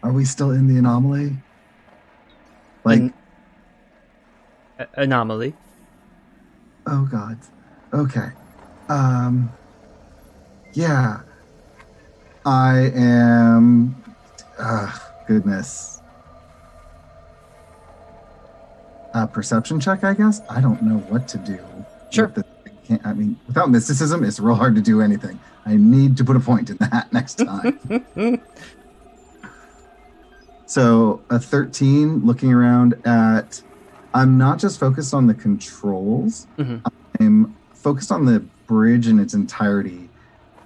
Are we still in the anomaly? Like anomaly. Oh God. Okay. Yeah. I am goodness. A perception check, I guess. I don't know what to do. Sure. I mean, without mysticism, it's real hard to do anything. I need to put a point in that next time. So a 13, looking around at, I'm not just focused on the controls. Mm-hmm. I'm focused on the bridge in its entirety,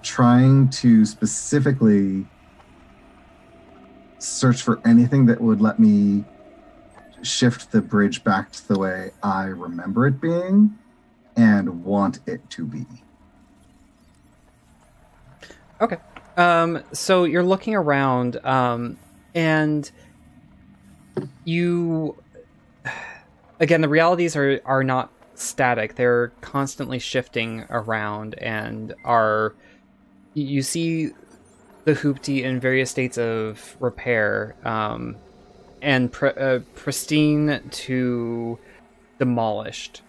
trying to specifically search for anything that would let me shift the bridge back to the way I remember it being and want it to be. Okay. So you're looking around, and you, again, the realities are not static. They're constantly shifting around and you see the Hooptie in various states of repair, and pristine to demolished,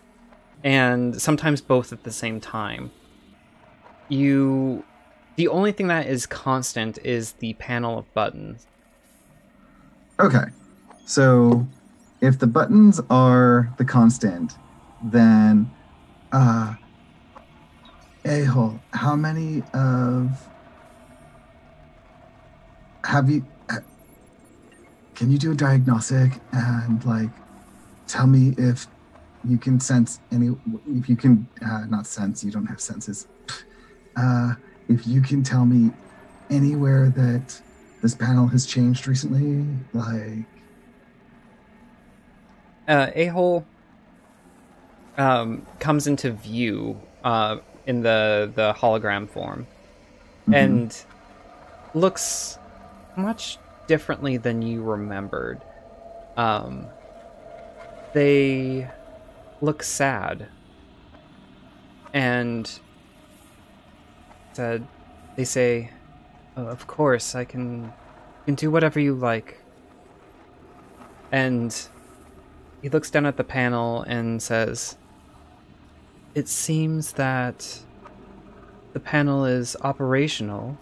and sometimes both at the same time. The only thing that is constant is the panel of buttons. Okay, so if the buttons are the constant, then a-hole, how many can you do a diagnostic and like tell me if you can sense if you can not sense, you don't have senses, if you can tell me anywhere that this panel has changed recently, like A-hole comes into view in the hologram form, and looks much differently than you remembered. They look sad, and they say, "Oh, of course, I can do whatever you like." And he looks down at the panel and says, "It seems that the panel is operational.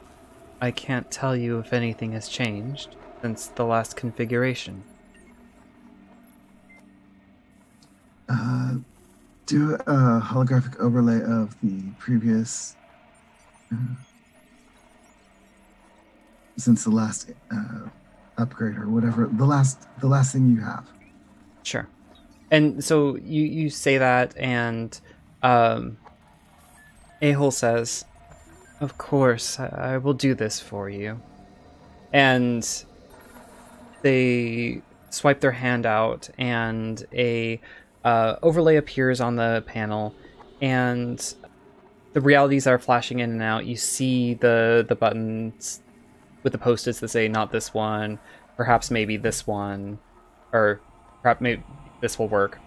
I can't tell you if anything has changed since the last configuration." Do a holographic overlay of the previous, since the last upgrade or whatever, the last thing you have. Sure. And so you say that, and A-hole says, "Of course, I will do this for you." And they swipe their hand out, and a overlay appears on the panel, and the realities that are flashing in and out, you see the buttons with the post-its that say, "Not this one, perhaps maybe this one, or perhaps maybe this will work."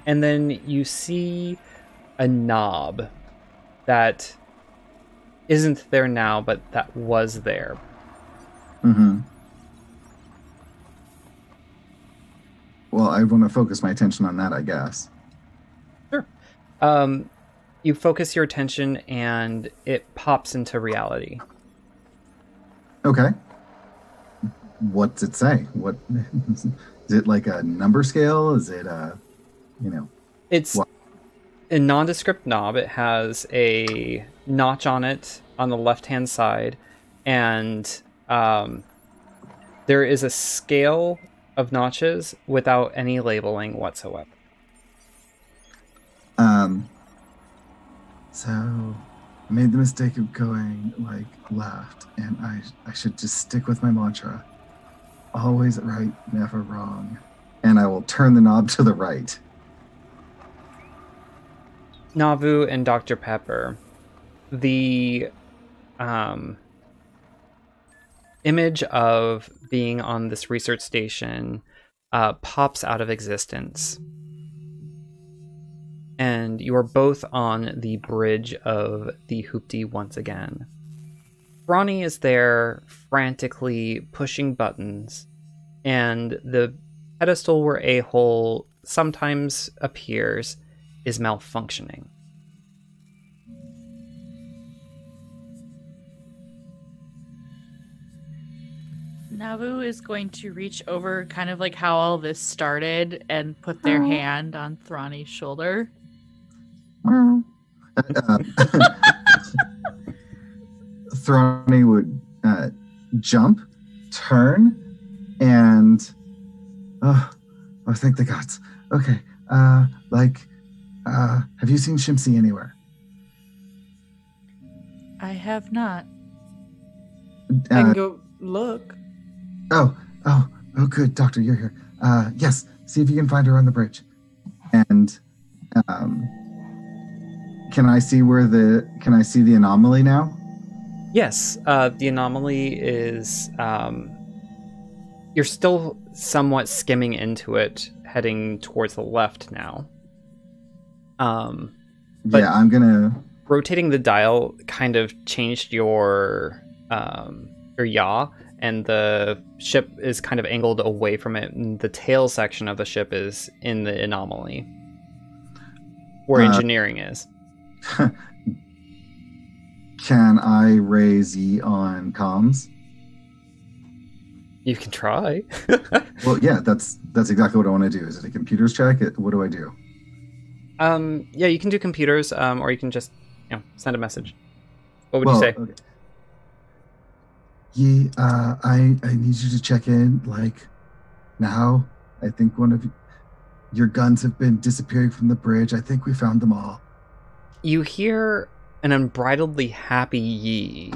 And then you see a knob that isn't there now, but that was there. Mm-hmm. Well, I want to focus my attention on that, I guess. Sure. You focus your attention, and it pops into reality. Okay. What's it say? What is it, like a number scale? Is it a, It's a nondescript knob. It has a notch on it on the left-hand side, and there is a scale of notches without any labeling whatsoever. So I made the mistake of going like left, and I should just stick with my mantra. Always right, never wrong. And I will turn the knob to the right. Navu and Dr. Pepper, the image of being on this research station pops out of existence. and you are both on the bridge of the Hooptie once again. Thrani is there frantically pushing buttons, and the pedestal where A-hole sometimes appears is malfunctioning. Navu is going to reach over, kind of like how all this started, and put their hand on Thrani's shoulder. Thrani would jump, turn, and thank the gods. Okay, have you seen Shimsy anywhere? I have not. I can go look. Oh, good, Doctor, you're here. Yes, see if you can find her on the bridge. And can I see the anomaly now? Yes, the anomaly is, you're still somewhat skimming into it, heading towards the left now. But yeah, I'm gonna... Rotating the dial kind of changed your yaw, and the ship is kind of angled away from it, and the tail section of the ship is in the anomaly, where engineering is. Can I raise ye on comms? You can try. Well, yeah, that's exactly what I want to do. Is it a computers check? What do I do? Yeah, you can do computers, or you can just, send a message. What would you say? Okay. Ye, I need you to check in, now. I think one of your guns have been disappearing from the bridge. I think we found them all. You hear an unbridledly happy Yi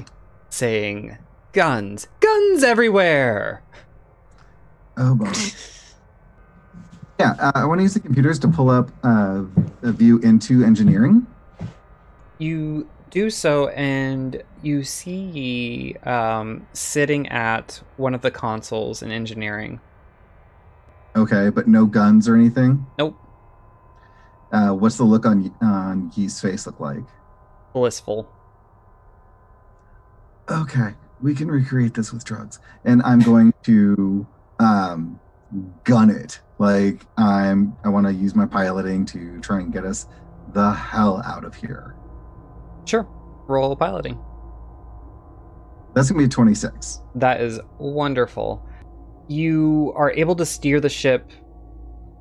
saying, "Guns! Guns everywhere!" Oh, boy. Yeah, I want to use the computers to pull up a view into engineering. You do so, and you see Yi sitting at one of the consoles in engineering. Okay, but no guns or anything? Nope. What's the look on Yi's face look like? Blissful. Okay, we can recreate this with drugs. And I'm going to gun it. I want to use my piloting to try and get us the hell out of here. Sure. Roll piloting. That's going to be a 26. That is wonderful. You are able to steer the ship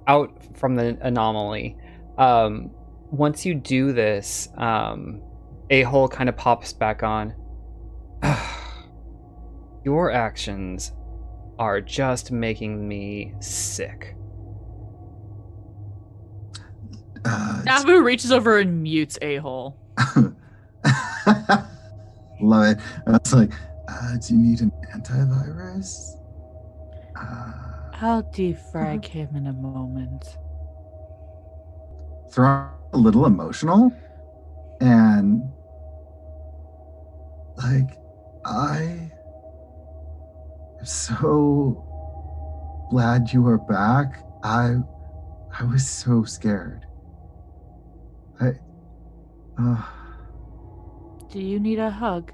out from the anomaly. Once you do this, A-hole kind of pops back on. Your actions are just making me sick. Navu reaches over and mutes A-hole. Love it. I was like, do you need an antivirus? I'll defrag him in a moment. Throw a little emotional, and I am so glad you are back. I was so scared. Do you need a hug?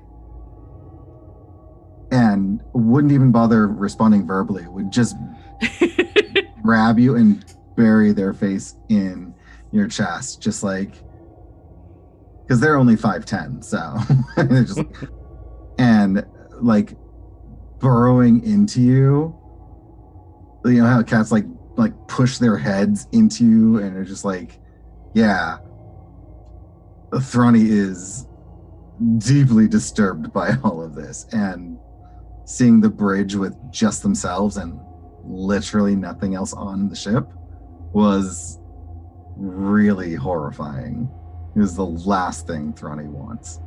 And wouldn't even bother responding verbally. Would just grab you and bury their face in your chest, just because they're only 5'10", so they're just and burrowing into you. You know how cats push their heads into you, and they're just yeah. Thrani is deeply disturbed by all of this, and seeing the bridge with just themselves and literally nothing else on the ship was really horrifying. It was the last thing Thrani wants.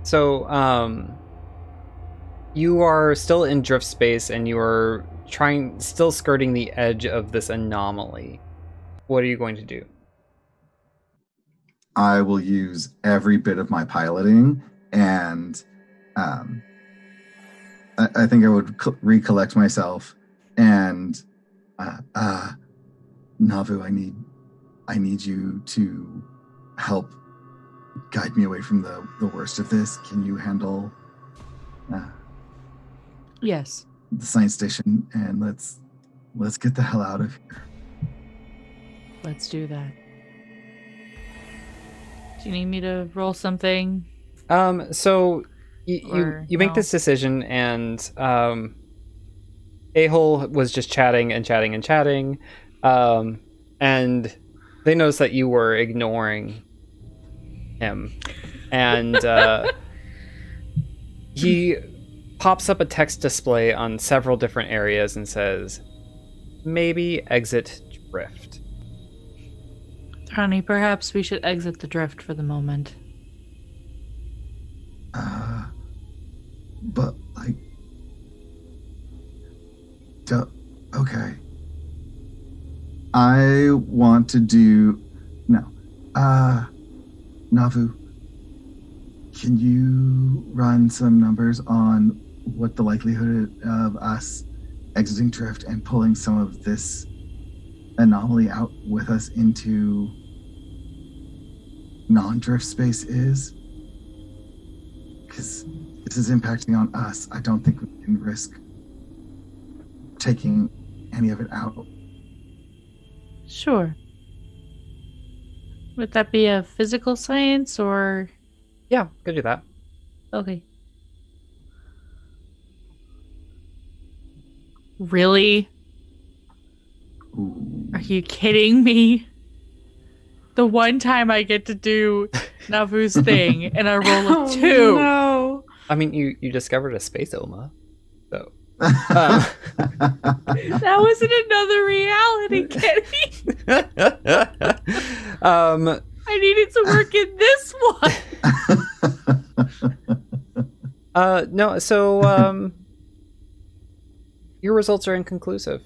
So, you are still in drift space, and you are still skirting the edge of this anomaly. What are you going to do? I will use every bit of my piloting, and I think I would recollect myself and Navu, I need you to help guide me away from the worst of this. Can you handle Yes. the science station, and let's get the hell out of here. Let's do that. Do you need me to roll something? So you make this decision, and A-Hole was just chatting, and they noticed that you were ignoring him, and he pops up a text display on several different areas and says, maybe exit drift. Thrani, perhaps we should exit the drift for the moment. But like, okay. I want to do no. Navu, can you run some numbers on what the likelihood of us exiting drift and pulling some of this anomaly out with us into non-drift space is? Because this is impacting on us. I don't think we can risk taking any of it out. Sure. Would that be a physical science or... Yeah, could do that. Okay. Really? Ooh. Are you kidding me? The one time I get to do Navu's thing and I roll a 2. No. I mean, you discovered a space Oma, so... That was in another reality, Kenny. I needed to work in this one. No, so your results are inconclusive,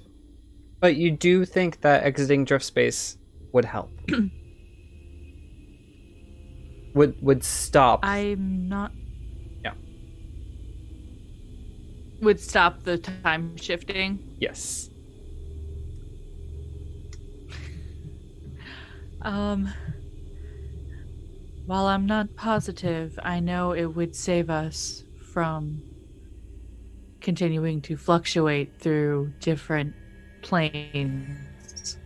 but you do think that exiting drift space would help. would stop. I'm not... Yeah. Would stop the time shifting? Yes. While I'm not positive, I know it would save us from continuing to fluctuate through different planes.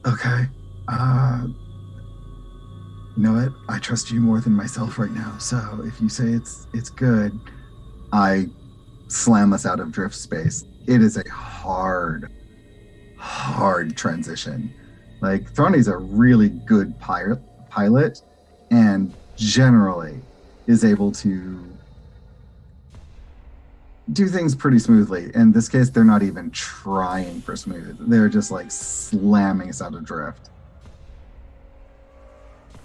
Okay. You know what? I trust you more than myself right now. So if you say it's good, I slam us out of drift space. It is a hard transition. Like, Thrani's a really good pilot and generally is able to do things pretty smoothly. In this case, they're not even trying for smooth. They're just like slamming us out of drift.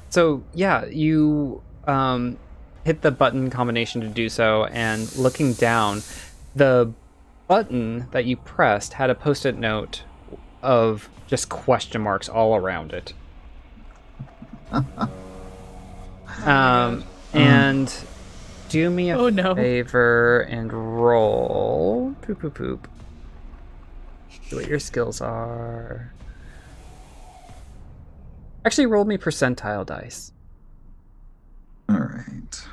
So yeah, you hit the button combination to do so, and looking down, the button that you pressed had a post-it note of just question marks all around it. And do me a favor and roll. Poop. See what your skills are. Actually, roll me percentile dice. All right.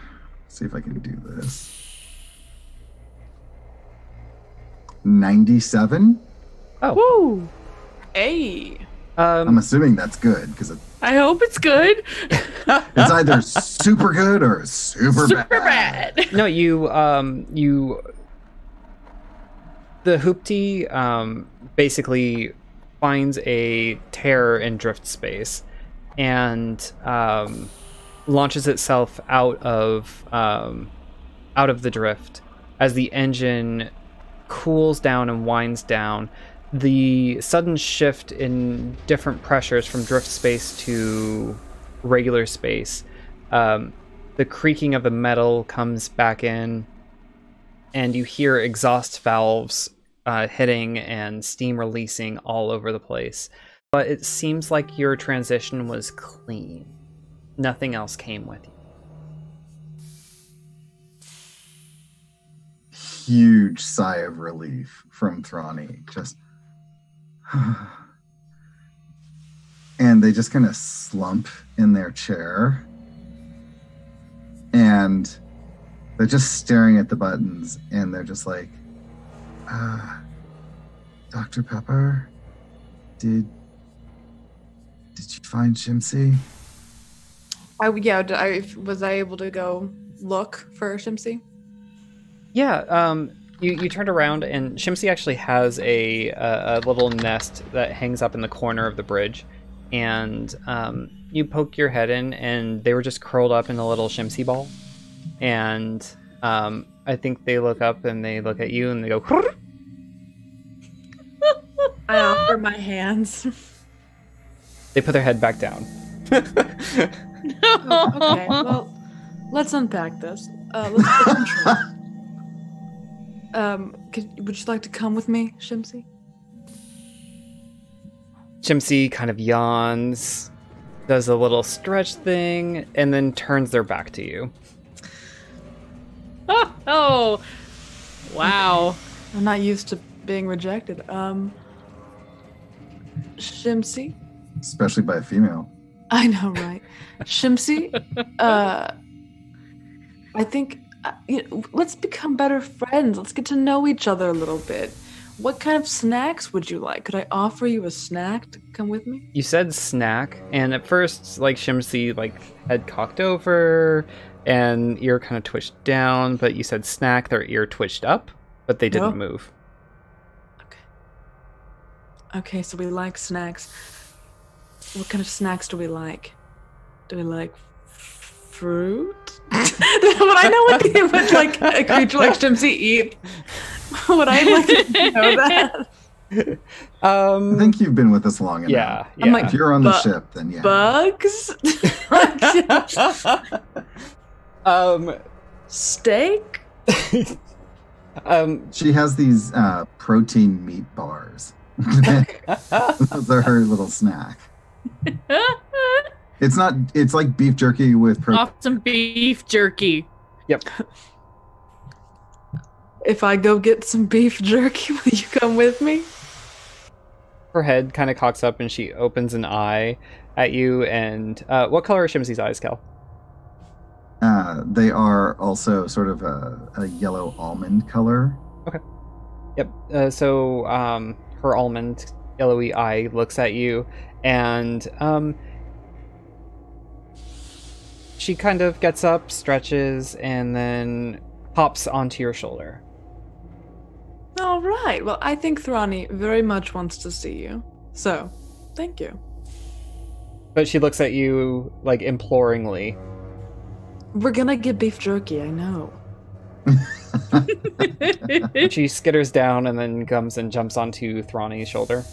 See if I can do this. 97. Oh. Woo! Hey. I'm assuming that's good because I hope it's good. it's either super good or super bad. No, the Hooptie basically finds a tear in drift space and launches itself out of the drift as the engine cools down and winds down. The sudden shift in different pressures from drift space to regular space, the creaking of the metal comes back in, and you hear exhaust valves hitting and steam releasing all over the place. But it seems like your transition was clean. Nothing else came with you. huge sigh of relief from Thrani. Just, and they just kind of slump in their chair, and they're just staring at the buttons, and they're just like, Dr. Pepper, did you find Shimsy? Was I able to go look for Shimsy? Yeah, you turned around, and Shimsy actually has a little nest that hangs up in the corner of the bridge, and you poke your head in, and they were just curled up in a little Shimsy ball, and I think they look up and they look at you and they go. I offer my hands. They put their head back down. Okay, well, let's unpack this. Let's get control. Would you like to come with me, Shimsy? Shimsy kind of yawns, does a little stretch thing, and then turns their back to you. Oh, wow. I'm not used to being rejected. Shimsy? Especially by a female. I know, right? Shimsy, I think, let's become better friends. Let's get to know each other a little bit. What kind of snacks would you like? Could I offer you a snack to come with me? You said snack, and at first, like, Shimsy, like, head cocked over, and ear kind of twitched down, but you said snack, their ear twitched up, but they didn't move. Okay, so we like snacks. What kind of snacks do we like? Do we like fruit? Would I know what like a creature like Shimsy eat? Would I like to know that? I think you've been with us long enough. Yeah. I'm like, if you're on the ship, then yeah. Bugs? Steak? She has these protein meat bars. Those are her little snack. It's like beef jerky with protein. Awesome beef jerky. Yep. If I go get some beef jerky, will you come with me? Her head kind of cocks up and she opens an eye at you. And what color are Shimsy's eyes, Kel? They are also sort of a yellow almond color. Okay. Yep. So her almond yellowy eye looks at you, and she kind of gets up, stretches, and then hops onto your shoulder. All right. Well, I think Thrani very much wants to see you. So, thank you. But she looks at you, like, imploringly. We're gonna get beef jerky, I know. She skitters down and then comes and jumps onto Thrani's shoulder.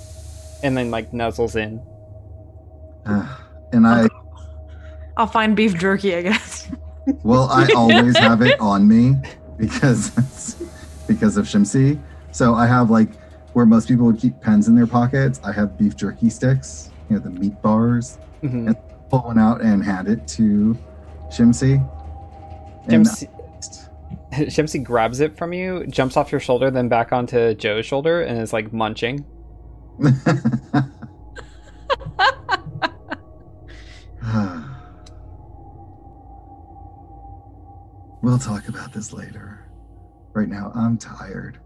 And then, like, nuzzles in. And I'll find beef jerky, I guess. Well, I always have it on me because of Shimsy. So I have, like, where most people would keep pens in their pockets, I have beef jerky sticks, the meat bars. Mm-hmm. And pull one out and hand it to Shimsy. Shimsy grabs it from you, jumps off your shoulder, then back onto Joe's shoulder, and is, like, munching. We'll talk about this later. Right now, I'm tired.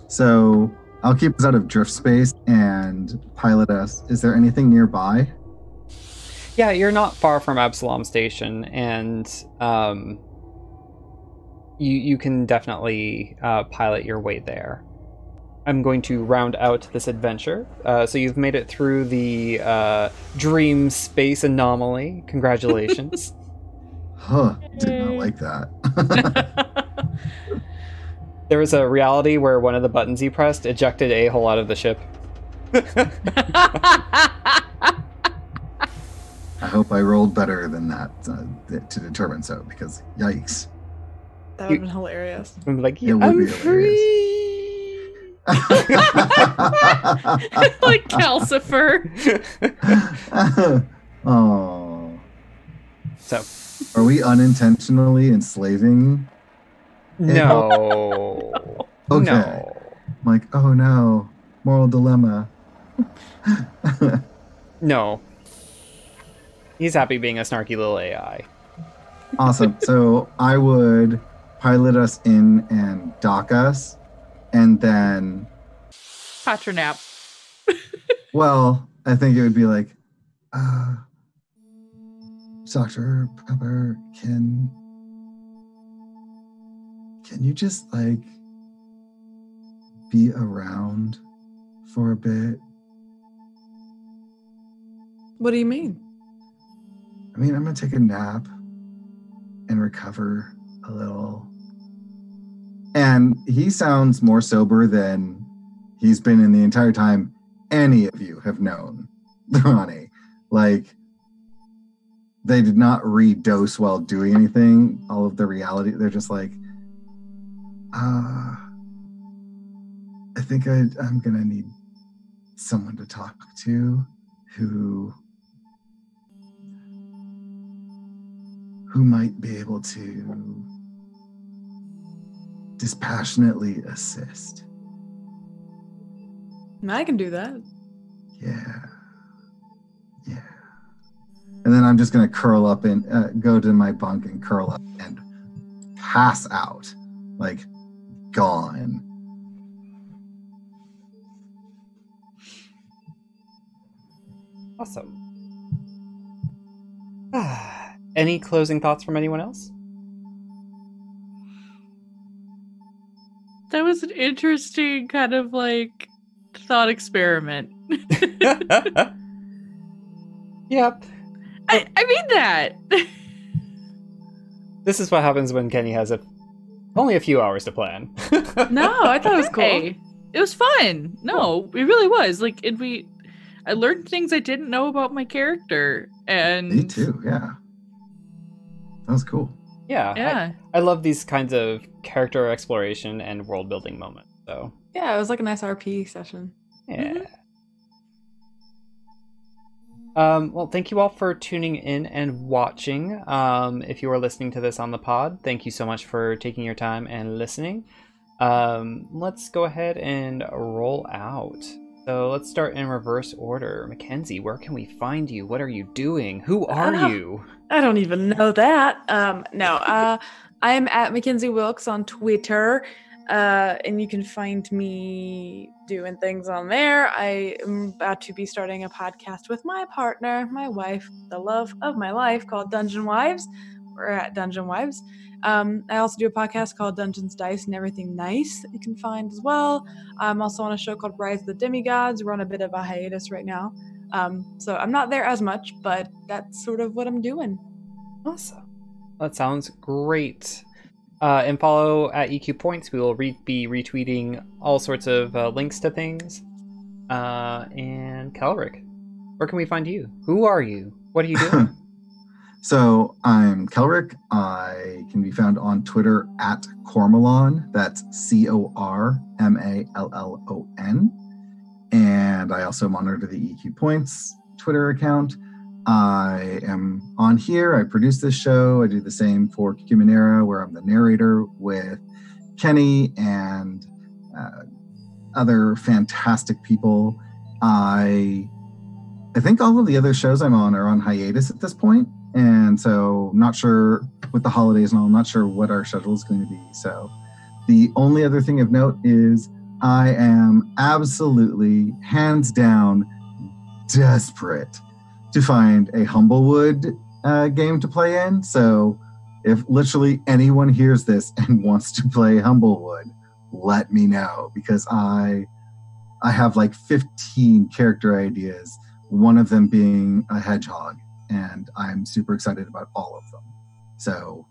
So I'll keep us out of drift space and pilot us. Is there anything nearby? Yeah, you're not far from Absalom Station, and you can definitely pilot your way there. I'm going to round out this adventure. So you've made it through the dream space anomaly. Congratulations. Huh, did not like that. There was a reality where one of the buttons you pressed ejected a hole out of the ship. I hope I rolled better than that to determine so, because yikes. That would have been hilarious. I'm like, It would I'm be free! Like Calcifer. Oh. So, Are we unintentionally enslaving No. Okay. No. I'm like, oh no, moral dilemma. No. He's happy being a snarky little AI. Awesome. So I would pilot us in and dock us, and then, Patra nap. well, I think it would be like, Dr. Pepper, can you just like be around for a bit? What do you mean? I mean, I'm gonna take a nap and recover a little. And he sounds more sober than he's been in the entire time any of you have known Thrani. Like, they did not redose while doing anything. All of the reality, they're just like, I think I'm gonna need someone to talk to who might be able to dispassionately assist. I can do that. Yeah. And then I'm just gonna curl up and go to my bunk and curl up and pass out, like gone. Awesome. Any closing thoughts from anyone else? That was an interesting kind of like thought experiment. Yep. I mean that. This is what happens when Kenny has only a few hours to plan. No, I thought it was cool. Hey, it was fun. No, it really was. Like, I learned things I didn't know about my character, and Me too, yeah. That was cool. Yeah. I love these kinds of character exploration and world building moments. So Yeah, it was like a nice RP session. yeah. Well, thank you all for tuning in and watching. If you are listening to this on the pod, thank you so much for taking your time and listening. Let's go ahead and roll out. So let's start in reverse order. Mackenzie, where can we find you? What are you doing? Who are you? I don't even know that. I am at Mackenzie Wilkes on Twitter, and you can find me doing things on there. I am about to be starting a podcast with my partner, my wife, the love of my life, called Dungeon Wives. We're at Dungeon Wives. I also do a podcast called Dungeons, Dice, and Everything Nice that you can find as well. I'm also on a show called Rise of the Demigods. We're on a bit of a hiatus right now. So I'm not there as much, but that's sort of what I'm doing. Awesome. That sounds great. And follow at EQ Points. We will be retweeting all sorts of links to things. And Kelric, where can we find you? Who are you? What are you doing? So I'm Kelric. I can be found on Twitter at Cormallon. That's CORMALLON. And I also monitor the EQ Points Twitter account. I am on here. I produce this show. I do the same for Cumanera, where I'm the narrator with Kenny and other fantastic people. I think all of the other shows I'm on are on hiatus at this point. And so I'm not sure with the holidays and all, I'm not sure what our schedule is going to be. So the only other thing of note is I am absolutely, hands down, desperate to find a Humblewood game to play in. So if literally anyone hears this and wants to play Humblewood, let me know, because I have like 15 character ideas, one of them being a hedgehog, and I'm super excited about all of them. So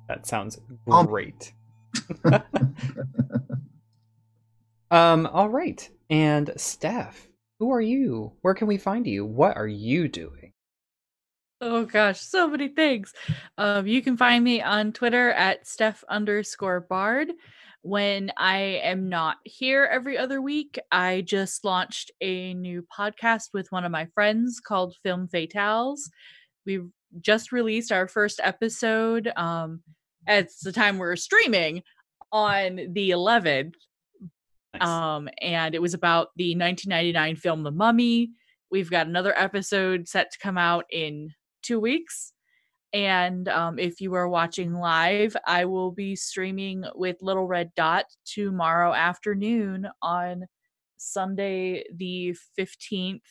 that sounds great. All right. And Steph, who are you? Where can we find you? What are you doing? Oh gosh, so many things. You can find me on Twitter at Steph_Bard. When I am not here every other week, I just launched a new podcast with one of my friends called Film Fatales. We just released our first episode. It's the time we're streaming on the 11th. Nice. And it was about the 1999 film The Mummy. We've got another episode set to come out in 2 weeks. And if you are watching live, I will be streaming with Little Red Dot tomorrow afternoon on Sunday the 15th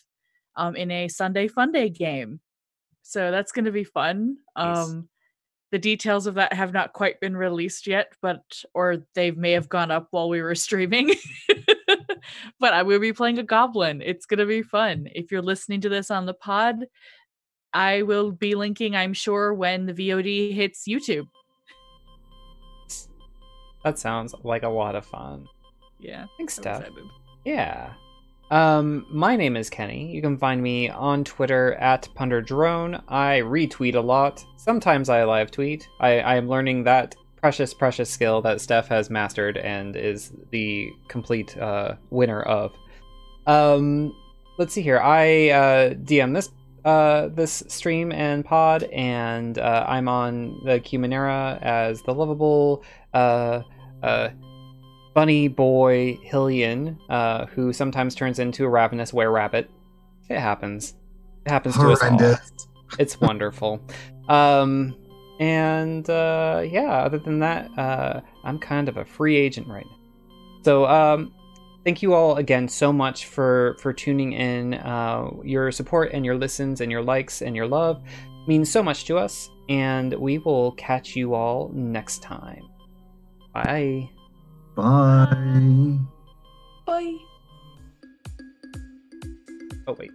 in a Sunday Funday game. So that's going to be fun. Nice. The details of that have not quite been released yet, or they may have gone up while we were streaming. But I will be playing a goblin. It's going to be fun. If you're listening to this on the pod, I will be linking, I'm sure, when the VOD hits YouTube. That sounds like a lot of fun. Yeah. Thanks, I'm Steph. excited. Yeah. My name is Kenny. You can find me on Twitter at PunderDrone. I retweet a lot. Sometimes I live tweet. I am learning that precious skill that Steph has mastered and is the complete winner of. Let's see here. I DM this stream and pod, and I'm on the Cumanera as the lovable bunny boy Hillian, who sometimes turns into a ravenous were-rabbit. It happens. It happens to us all. It's wonderful. Yeah, other than that, I'm kind of a free agent right now. So, thank you all again so much for tuning in. Your support and your listens and your likes and your love means so much to us, and we will catch you all next time. Bye. Bye. Bye. Oh, wait.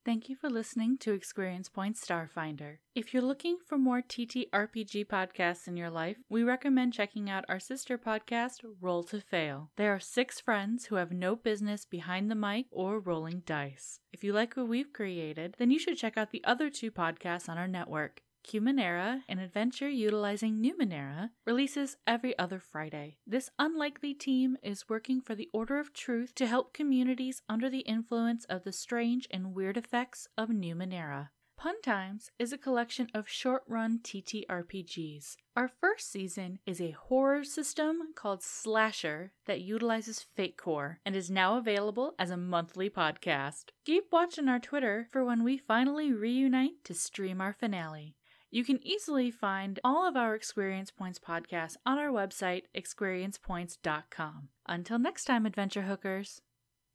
Thank you for listening to ExQueerience Points Starfinder. If you're looking for more TTRPG podcasts in your life, we recommend checking out our sister podcast, Roll to Fail. There are 6 friends who have no business behind the mic or rolling dice. If you like what we've created, then you should check out the other 2 podcasts on our network. Cumanera, an adventure utilizing Numenera, releases every other Friday. This unlikely team is working for the Order of Truth to help communities under the influence of the strange and weird effects of Numenera. Pun Times is a collection of short-run TTRPGs. Our first season is a horror system called Slasher that utilizes Fate Core and is now available as a monthly podcast. Keep watching our Twitter for when we finally reunite to stream our finale. You can easily find all of our ExQueerience Points podcasts on our website, ExQueeriencePoints.com. Until next time, adventure hookers.